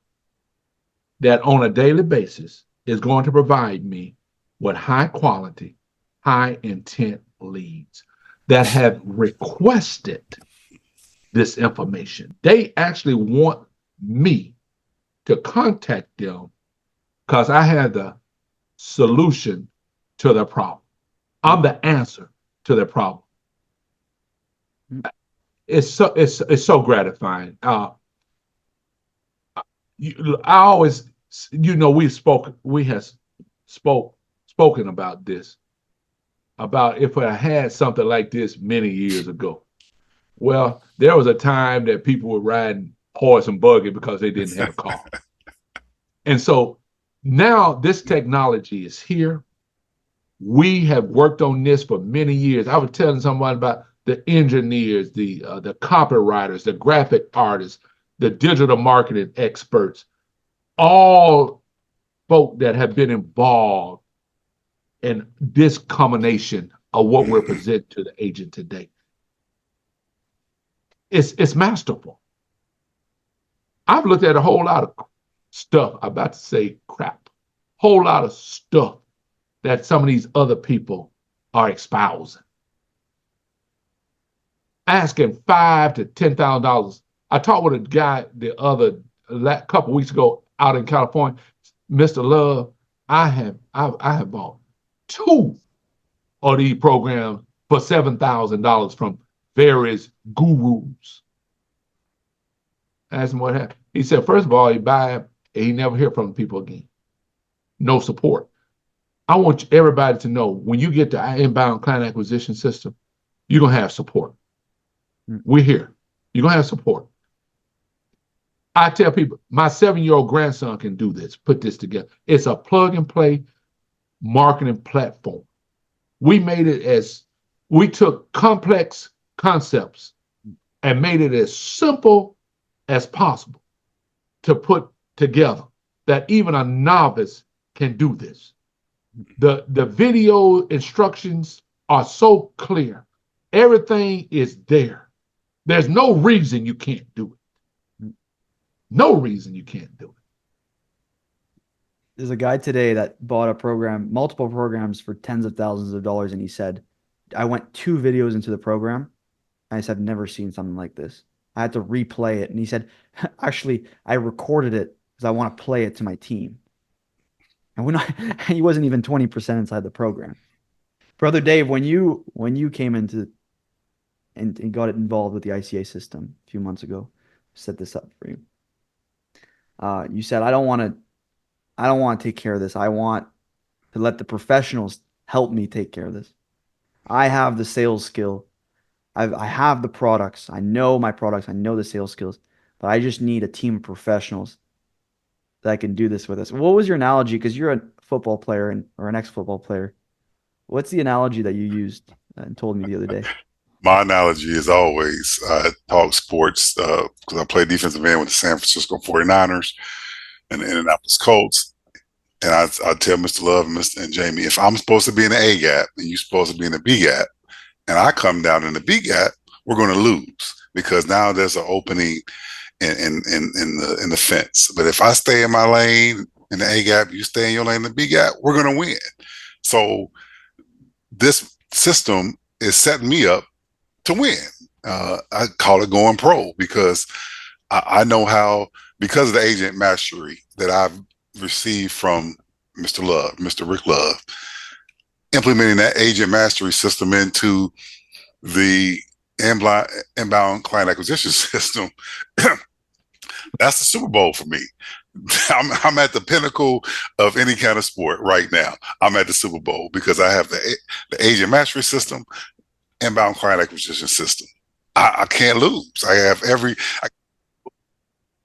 that on a daily basis is going to provide me with high quality, high intent leads that have requested this information. They actually want me to contact them because I have the solution to their problem. I'm the answer to their problem. It's so gratifying. I always, we have spoken about this, about if I had something like this many years ago. Well, there was a time that people were riding horse and buggy because they didn't have a car. And so now this technology is here. We have worked on this for many years. I was telling someone about the engineers, the copywriters, the graphic artists, the digital marketing experts, all folk that have been involved in this combination of what we're presenting to the agent today. It's masterful. I've looked at a whole lot of stuff, I'm about to say crap, whole lot of stuff that some of these other people are espousing. Asking $5,000 to $10,000. I talked with a guy a couple weeks ago out in California. Mr. Love, I have bought 2 of these programs for $7,000 from various gurus. I asked him what happened. He said, first of all, he buy them and he never hear from the people again. No support. I want everybody to know when you get the inbound client acquisition system, you're going to have support. We're here. You're going to have support. I tell people, my 7-year-old grandson can do this, put this together. It's a plug and play marketing platform. We took complex concepts and made it as simple as possible to put together that even a novice can do this. The video instructions are so clear. Everything is there. There's no reason you can't do it. No reason you can't do it. There's a guy today that bought a program, multiple programs for tens of thousands of dollars, and he said, I went 2 videos into the program, and I said, I've never seen something like this. I had to replay it. And he said, actually, I recorded it because I want to play it to my team. And he wasn't even 20% inside the program. Brother Dave, when you came into and got involved with the ICA system a few months ago, set this up for you. You said, I don't want to take care of this. I want to let the professionals help me take care of this. I have the sales skill. I have the products. I know my products. I know the sales skills, but I just need a team of professionals that can do this with us. What was your analogy? Because you're a football player or an ex-football player. What's the analogy that you used and told me the other day? My analogy is always talk sports because I play defensive end with the San Francisco 49ers and the Indianapolis Colts. And I tell Mr. Love and Jamie, if I'm supposed to be in the A gap and you're supposed to be in the B gap, and I come down in the B gap, we're going to lose because now there's an opening in the fence. But if I stay in my lane in the A gap, you stay in your lane in the B gap, we're going to win. So this system is setting me up to win. I call it going pro because I know how, because of the agent mastery that I've received from Mr. Love, Mr. Rick Love, implementing that agent mastery system into the inbound client acquisition system. That's the Super Bowl for me. I'm at the pinnacle of any kind of sport right now. I'm at the Super Bowl because I have the agent mastery system, inbound client acquisition system. I can't lose.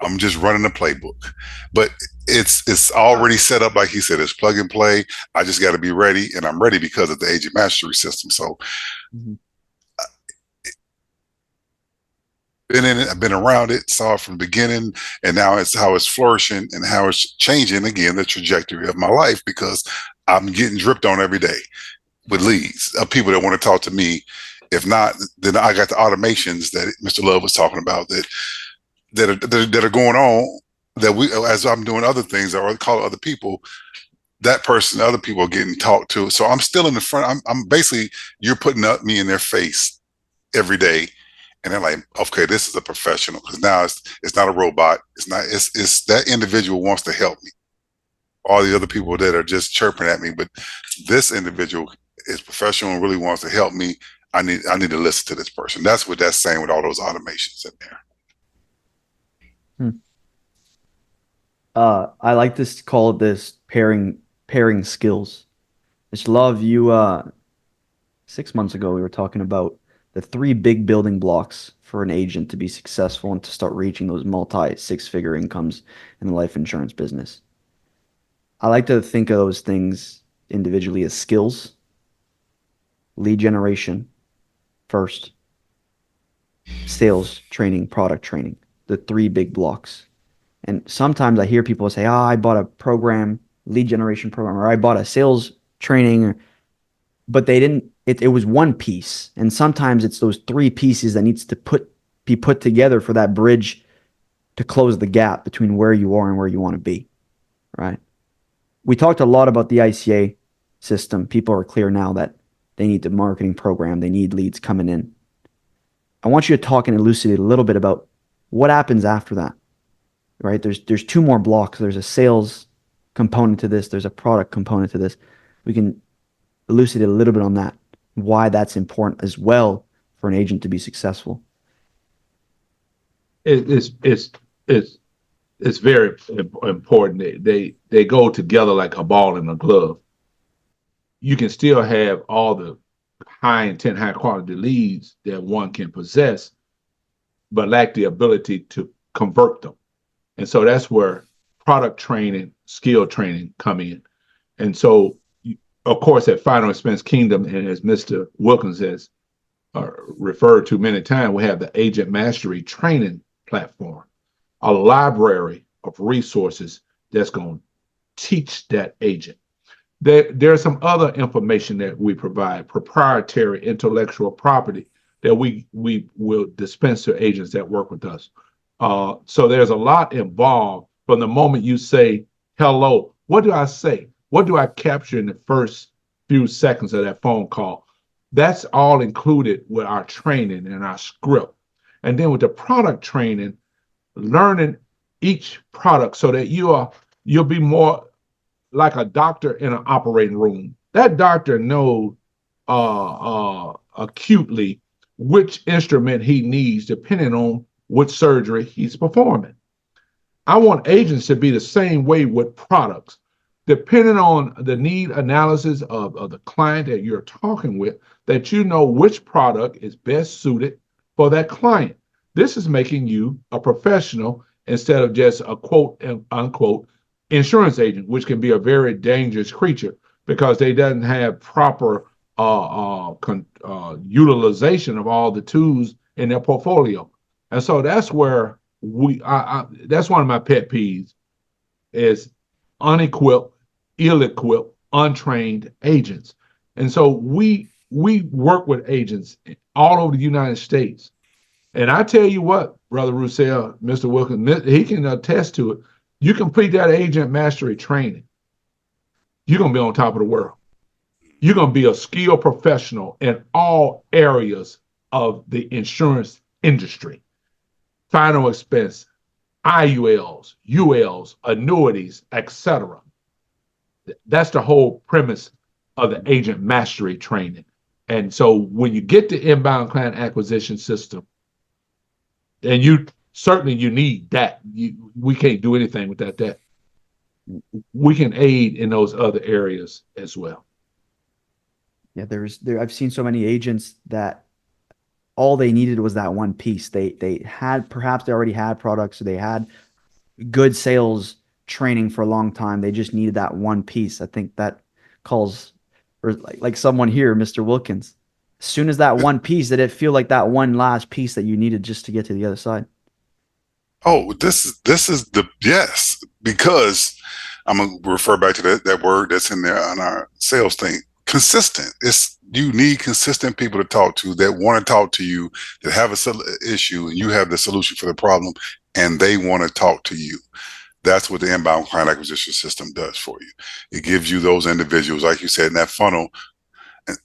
I'm just running the playbook, but it's already set up. Like he said, it's plug and play. I just got to be ready, and I'm ready because of the agent mastery system. So Mm-hmm. been in it, I've been around it, saw it from the beginning, and now it's how it's flourishing and how it's changing again the trajectory of my life because I'm getting dripped on every day with leads of people that want to talk to me. If not, then I got the automations that Mr. Love was talking about that are going on that we, as I'm doing other things or call other people, that person, other people are getting talked to. So I'm still in the front. I'm basically, you're putting up me in their face every day. And they're like, okay, this is a professional because now it's not a robot. It's that individual wants to help me. All the other people that are just chirping at me, but this individual is professional and really wants to help me. I need to listen to this person. That's what that's saying with all those automations in there. Hmm. I like to call this pairing skills. Just love you. 6 months ago, we were talking about the three big building blocks for an agent to be successful and to start reaching those multi six-figure incomes in the life insurance business. I like to think of those things individually as skills, lead generation first, sales training, product training, the three big blocks. And sometimes I hear people say, "Oh, I bought a program, lead generation program, or I bought a sales training," but they didn't. It was one piece, and sometimes it's those three pieces that needs to be put together for that bridge to close the gap between where you are and where you want to be. Right? We talked a lot about the ICA system. People are clear now that they need the marketing program. They need leads coming in. I want you to talk and elucidate a little bit about what happens after that. Right? There's two more blocks. There's a sales component to this. There's a product component to this. We can elucidate a little bit on that, why that's important as well for an agent to be successful. It's very important. They go together like a ball and a glove. You can still have all the high intent, high quality leads that one can possess, but lack the ability to convert them. And so that's where product training, skill training come in. And so, of course, at Final Expense Kingdom, and as Mr. Wilkins has referred to many times, we have the Agent Mastery Training Platform, a library of resources that's going to teach that agent. There's some other information that we provide, proprietary intellectual property that we will dispense to agents that work with us. So there's a lot involved from the moment you say hello. What do I say? What do I capture in the first few seconds of that phone call? That's all included with our training and our script. And then with the product training, learning each product so that you'll be more like a doctor in an operating room. That doctor knows acutely which instrument he needs depending on which surgery he's performing. I want agents to be the same way with products. Depending on the need analysis of the client that you're talking with, that you know which product is best suited for that client. This is making you a professional instead of just a quote unquote insurance agent, which can be a very dangerous creature because they doesn't have proper utilization of all the tools in their portfolio. And so that's where that's one of my pet peeves is unequipped, ill-equipped, untrained agents. And so we work with agents all over the United States. And I tell you what, Brother Roussel, Mr. Wilkins, he can attest to it. You complete that agent mastery training, you're going to be on top of the world. You're going to be a skilled professional in all areas of the insurance industry. Final expense, IULs, ULs, annuities, etc. That's the whole premise of the agent mastery training. And so when you get the inbound client acquisition system, and you need that. We can't do anything without that. We can aid in those other areas as well. Yeah, I've seen so many agents that all they needed was that one piece. Perhaps they already had products, so they had good sales training for a long time. They just needed that one piece. I think that calls for like someone here, Mr. Wilkins. As soon as that one piece, did it feel like that one last piece that you needed just to get to the other side? Oh, this is the yes, because I'm gonna refer back to that word that's in there on our sales thing. Consistent. You need consistent people to talk to that want to talk to you, that have a issue, and you have the solution for the problem, and they want to talk to you. That's what the inbound client acquisition system does for you. It gives you those individuals, like you said, in that funnel.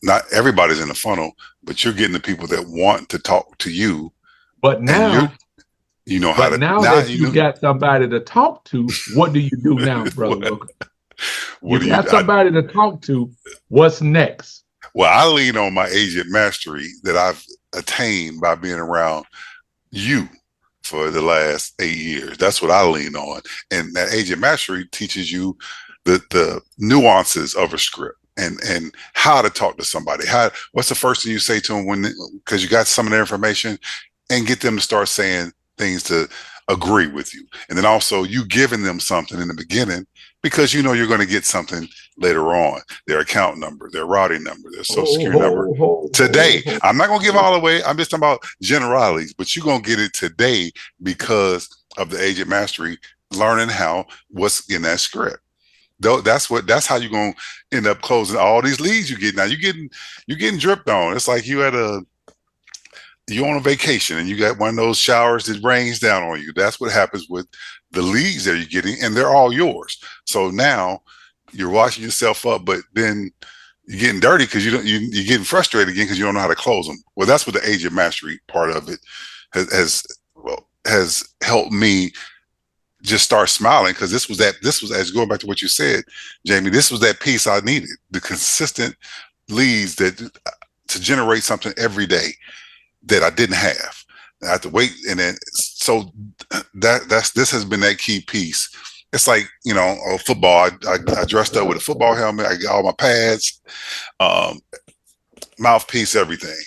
Not everybody's in the funnel, but you're getting the people that want to talk to you, But and now, you know how but to now now that you you know got somebody to talk to, what do you do now, brother what, Wilkins? You what do you got somebody to talk to. What's next? well, I lean on my agent mastery that I've attained by being around you for the last 8 years. That's what I lean on. And that agent mastery teaches you the nuances of a script and how to talk to somebody. What's the first thing you say to them because you got some of their information, and get them to start saying things to agree with you. And then also you giving them something in the beginning because you know you're going to get something later on, their account number, their routing number, their social security number. Today, I'm not going to give all away. I'm just talking about generalities, but you're going to get it today because of the agent mastery, learning what's in that script. That's how you're going to end up closing all these leads you get. Now you're getting dripped on. It's like you're on a vacation and you got one of those showers that rains down on you. That's what happens with the leads that you're getting, and they're all yours. So now you're washing yourself up, but then you're getting dirty because you're getting frustrated again because you don't know how to close them. Well, that's what the agent mastery part of it has helped me just start smiling, because this was as going back to what you said, Jamie, this was that piece I needed, the consistent leads to generate something every day that I didn't have. I had to wait, and then so this has been that key piece. It's like, football. I dressed up with a football helmet. I got all my pads, mouthpiece, everything.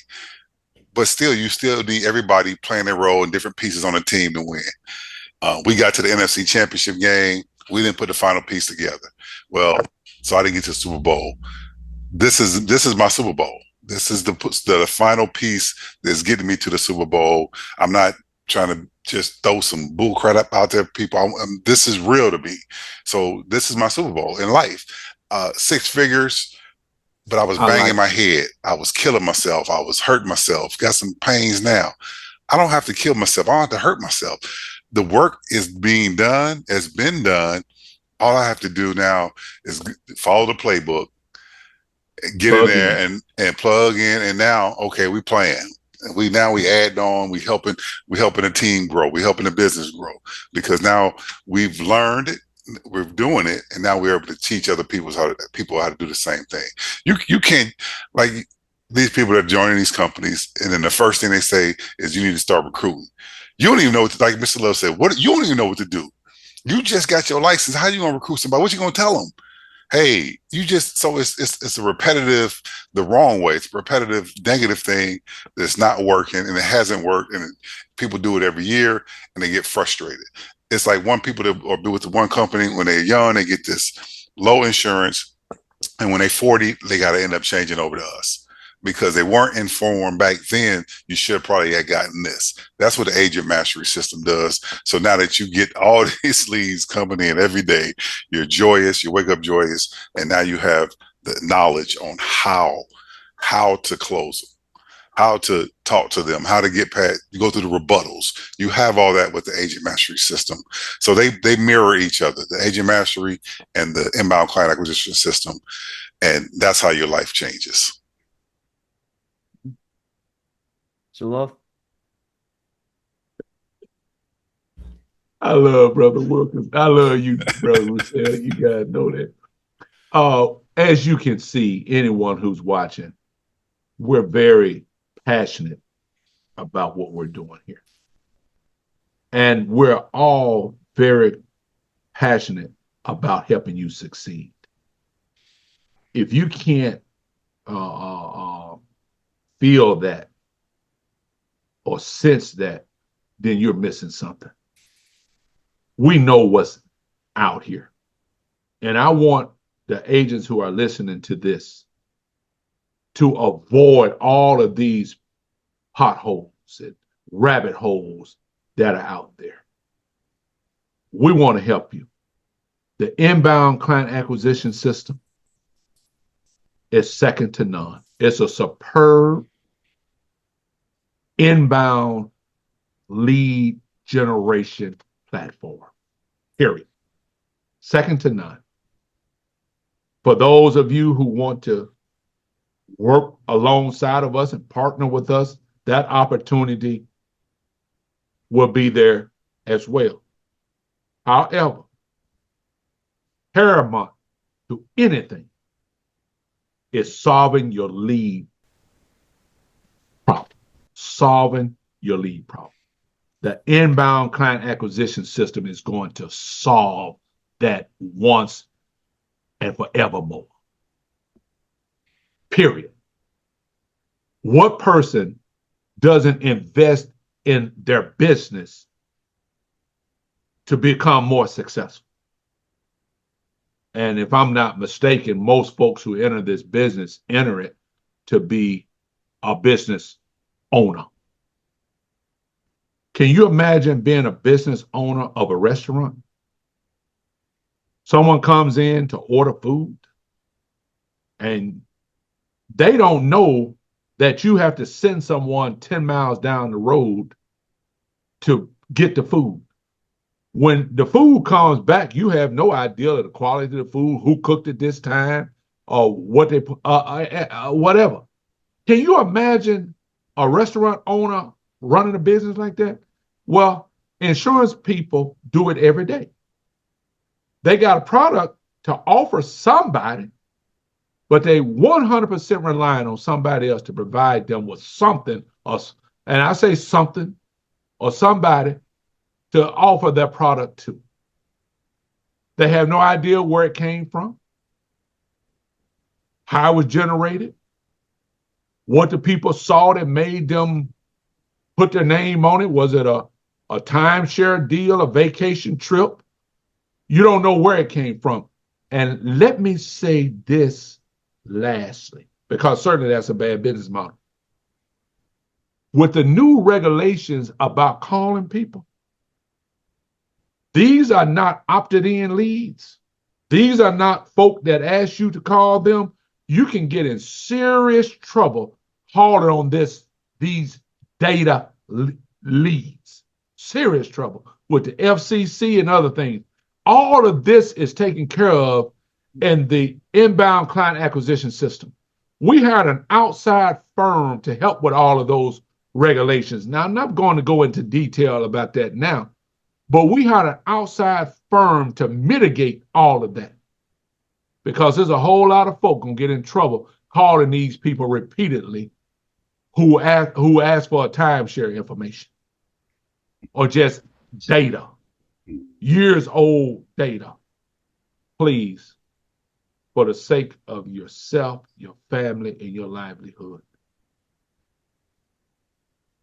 But still, you still need everybody playing their role in different pieces on the team to win. We got to the NFC Championship game. We didn't put the final piece together. Well, so I didn't get to the Super Bowl. This is my Super Bowl. This is the final piece that's getting me to the Super Bowl. I'm not trying to just throw some bull crap out there, people. This is real to me. So this is my Super Bowl in life. 6 figures, but I was banging my head. I was killing myself. I was hurting myself. Got some pains now. I don't have to kill myself. I don't have to hurt myself. The work is being done, has been done. All I have to do now is follow the playbook, get in there and plug in. And now, okay, we playing. We add on. We helping the team grow. We helping the business grow, because now we've learned it. We're doing it, and now we're able to teach other people how to do the same thing. You can't, like, these people that are joining these companies, and then the first thing they say is you need to start recruiting. You don't even know like Mr. Love said. You don't even know what to do. You just got your license. How are you going to recruit somebody? What you going to tell them? Hey, it's a repetitive, the wrong way. It's a repetitive, negative thing that's not working, and it hasn't worked, and people do it every year, and they get frustrated. It's like people that are with the one company, when they're young, they get this low insurance, and when they're 40, they got to end up changing over to us because they weren't informed back then. You should probably have gotten this. That's what the agent mastery system does. So now that you get all these leads coming in every day, you're joyous, you wake up joyous, and now you have the knowledge on how to close them, how to talk to them, how to get past, you go through the rebuttals. You have all that with the agent mastery system. So they mirror each other, the agent mastery and the inbound client acquisition system. And that's how your life changes. So, Love? I love Brother Wilkins. I love you, Brother Rousseau. You guys know that. As you can see, anyone who's watching, we're very passionate about what we're doing here. And we're all very passionate about helping you succeed. If you can't feel that, or sense that, then you're missing something. We know what's out here. And I want the agents who are listening to this to avoid all of these potholes and rabbit holes that are out there. We want to help you. The inbound client acquisition system is second to none. It's a superb inbound lead generation platform, period. Second to none. For those of you who want to work alongside of us and partner with us, that opportunity will be there as well. However, paramount to anything is solving your lead problem. Solving your lead problem. The inbound client acquisition system is going to solve that once and forevermore. Period. What person doesn't invest in their business to become more successful? And if I'm not mistaken, most folks who enter this business enter it to be a business owner. Can you imagine being a business owner of a restaurant? Someone comes in to order food and they don't know that you have to send someone 10 miles down the road to get the food. When the food comes back, you have no idea of the quality of the food, who cooked it this time, or what they whatever. Can you imagine a restaurant owner running a business like that? Well, insurance people do it every day. They got a product to offer somebody, but they 100% relying on somebody else to provide them with something, and I say something or somebody to offer their product to. They have no idea where it came from, how it was generated, what the people saw that made them put their name on it. Was it a timeshare deal, a vacation trip? You don't know where it came from. And let me say this lastly, because certainly that's a bad business model. With the new regulations about calling people, these are not opted-in leads. These are not folk that ask you to call them. You can get in serious trouble calling on these data leads. Serious trouble with the FCC and other things. All of this is taken care of in the inbound client acquisition system. We hired an outside firm to help with all of those regulations. Now, I'm not going to go into detail about that now, but we had an outside firm to mitigate all of that, because there's a whole lot of folk gonna get in trouble calling these people repeatedly who ask for a timeshare information or just data, years old data. Please, for the sake of yourself, your family, and your livelihood,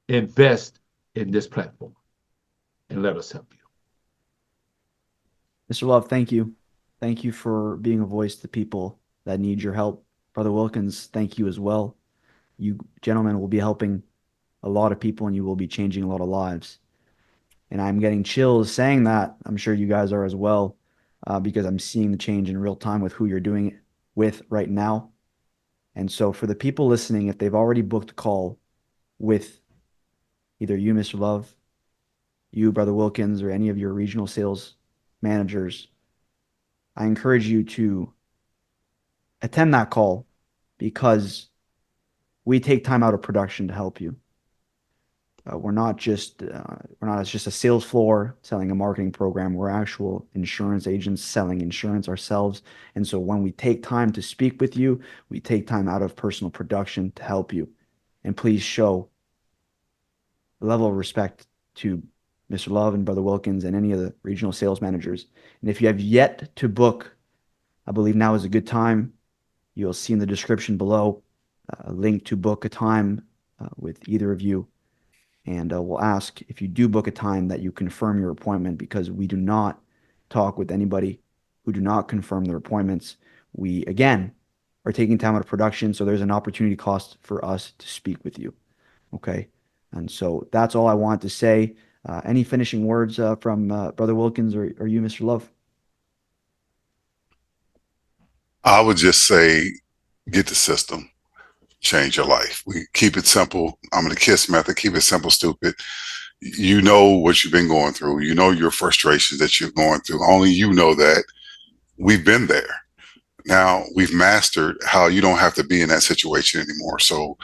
invest in this platform and let us help you. Mr. Love, thank you. Thank you for being a voice to people that need your help. Brother Wilkins, thank you as well. You gentlemen will be helping a lot of people and you will be changing a lot of lives. And I'm getting chills saying that. I'm sure you guys are as well, because I'm seeing the change in real time with who you're doing it with right now. And so for the people listening, if they've already booked a call with either you, Mr. Love, you, Brother Wilkins, or any of your regional sales managers, I encourage you to attend that call, because we take time out of production to help you. We're not just a sales floor selling a marketing program. We're actual insurance agents selling insurance ourselves. And so when we take time to speak with you, we take time out of personal production to help you. And please show a level of respect to Mr. Love and Brother Wilkins and any of the regional sales managers. And if you have yet to book, I believe now is a good time. You'll see in the description below a link to book a time with either of you. And we'll ask if you do book a time that you confirm your appointment, because we do not talk with anybody who do not confirm their appointments. We, again, are taking time out of production, so there's an opportunity cost for us to speak with you. Okay. And so that's all I want to say. Any finishing words from Brother Wilkins or you, Mr. Love? I would just say, get the system, change your life. We keep it simple. I'm in the KISS method. Keep it simple, stupid. You know what you've been going through. You know your frustrations that you're going through. Only you know that. We've been there. Now we've mastered how you don't have to be in that situation anymore. So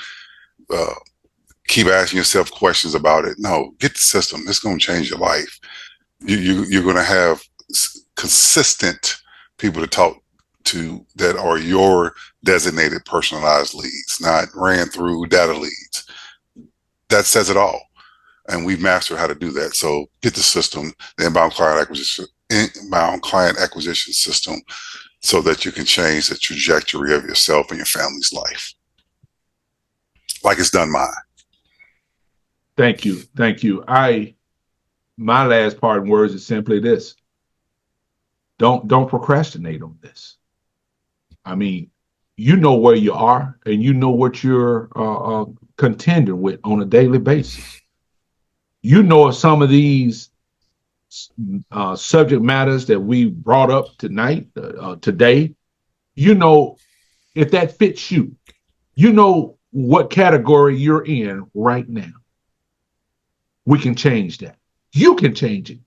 keep asking yourself questions about it. No, get the system. It's going to change your life. You're going to have consistent people to talk to that are your designated personalized leads, not ran through data leads. That says it all. And we've mastered how to do that. So get the system, the inbound client acquisition system, so that you can change the trajectory of yourself and your family's life, like it's done mine. Thank you. Thank you. My last parting words is simply this. Don't procrastinate on this. I mean, you know where you are, and you know what you're contending with on a daily basis. You know, if some of these subject matters that we brought up tonight, today, you know, if that fits you, you know what category you're in right now. We can change that. You can change it.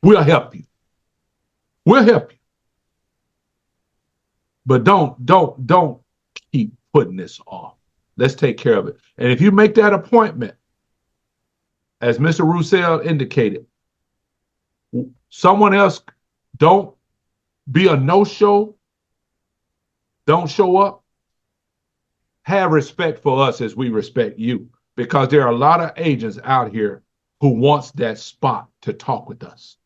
We'll help you. We'll help you. But don't keep putting this off. Let's take care of it. And if you make that appointment, as Mr. Roussel indicated, someone else, don't be a no-show. Don't show up. Have respect for us as we respect you, because there are a lot of agents out here who wants that spot to talk with us.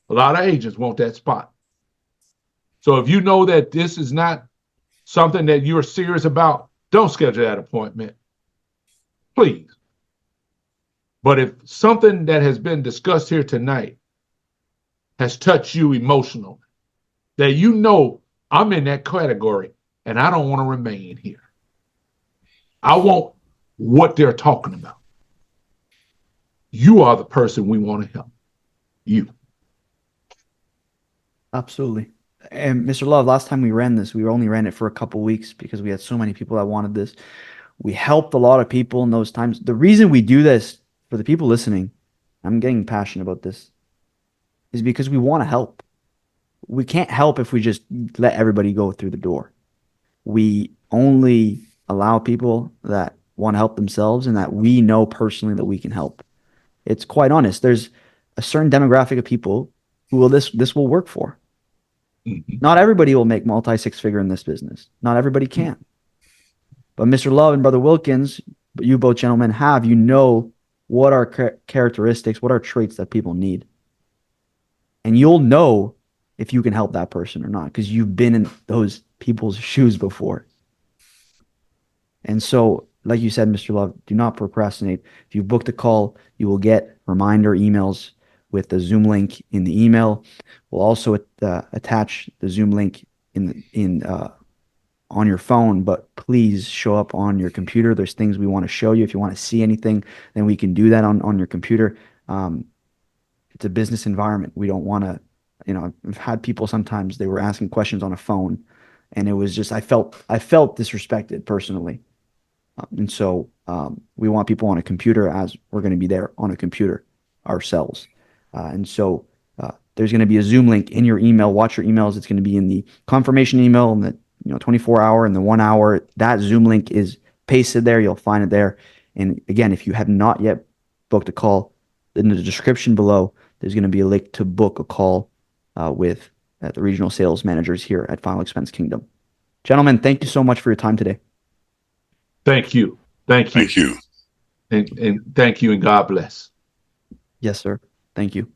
A lot of agents want that spot. So if you know that this is not something that you're serious about, don't schedule that appointment, please. But if something that has been discussed here tonight has touched you emotionally, that you know I'm in that category and I don't want to remain here. I want what they're talking about. You are the person we want to help. You. Absolutely. And Mr. Love, last time we ran this, we only ran it for a couple weeks because we had so many people that wanted this. We helped a lot of people in those times. The reason we do this, for the people listening, I'm getting passionate about this, is because we want to help. We can't help if we just let everybody go through the door. We only allow people that want to help themselves and that we know personally that we can help. It's quite honest. There's a certain demographic of people who will this will work for. Mm-hmm. Not everybody will make multi-six-figure in this business. Not everybody can. But Mr. Love and Brother Wilkins, but you both gentlemen have, you know what are characteristics, what are traits that people need. And you'll know if you can help that person or not, because you've been in those people's shoes before. And so, like you said, Mr. Love, do not procrastinate. If you booked a call, you will get reminder emails with the Zoom link in the email. We'll also attach the Zoom link on your phone, but please show up on your computer. There's things we want to show you. If you want to see anything, then we can do that on your computer. It's a business environment. We don't want to, I've had people sometimes, they were asking questions on a phone, and it was just, I felt disrespected personally. And so we want people on a computer, as we're going to be there on a computer ourselves. And so there's going to be a Zoom link in your email. Watch your emails. It's going to be in the confirmation email and the 24-hour and the 1 hour. That Zoom link is pasted there. You'll find it there. And again, if you have not yet booked a call, in the description below, there's going to be a link to book a call with the regional sales managers here at Final Expense Kingdom. Gentlemen, thank you so much for your time today. Thank you. Thank you. Thank you. And thank you, and God bless. Yes, sir. Thank you.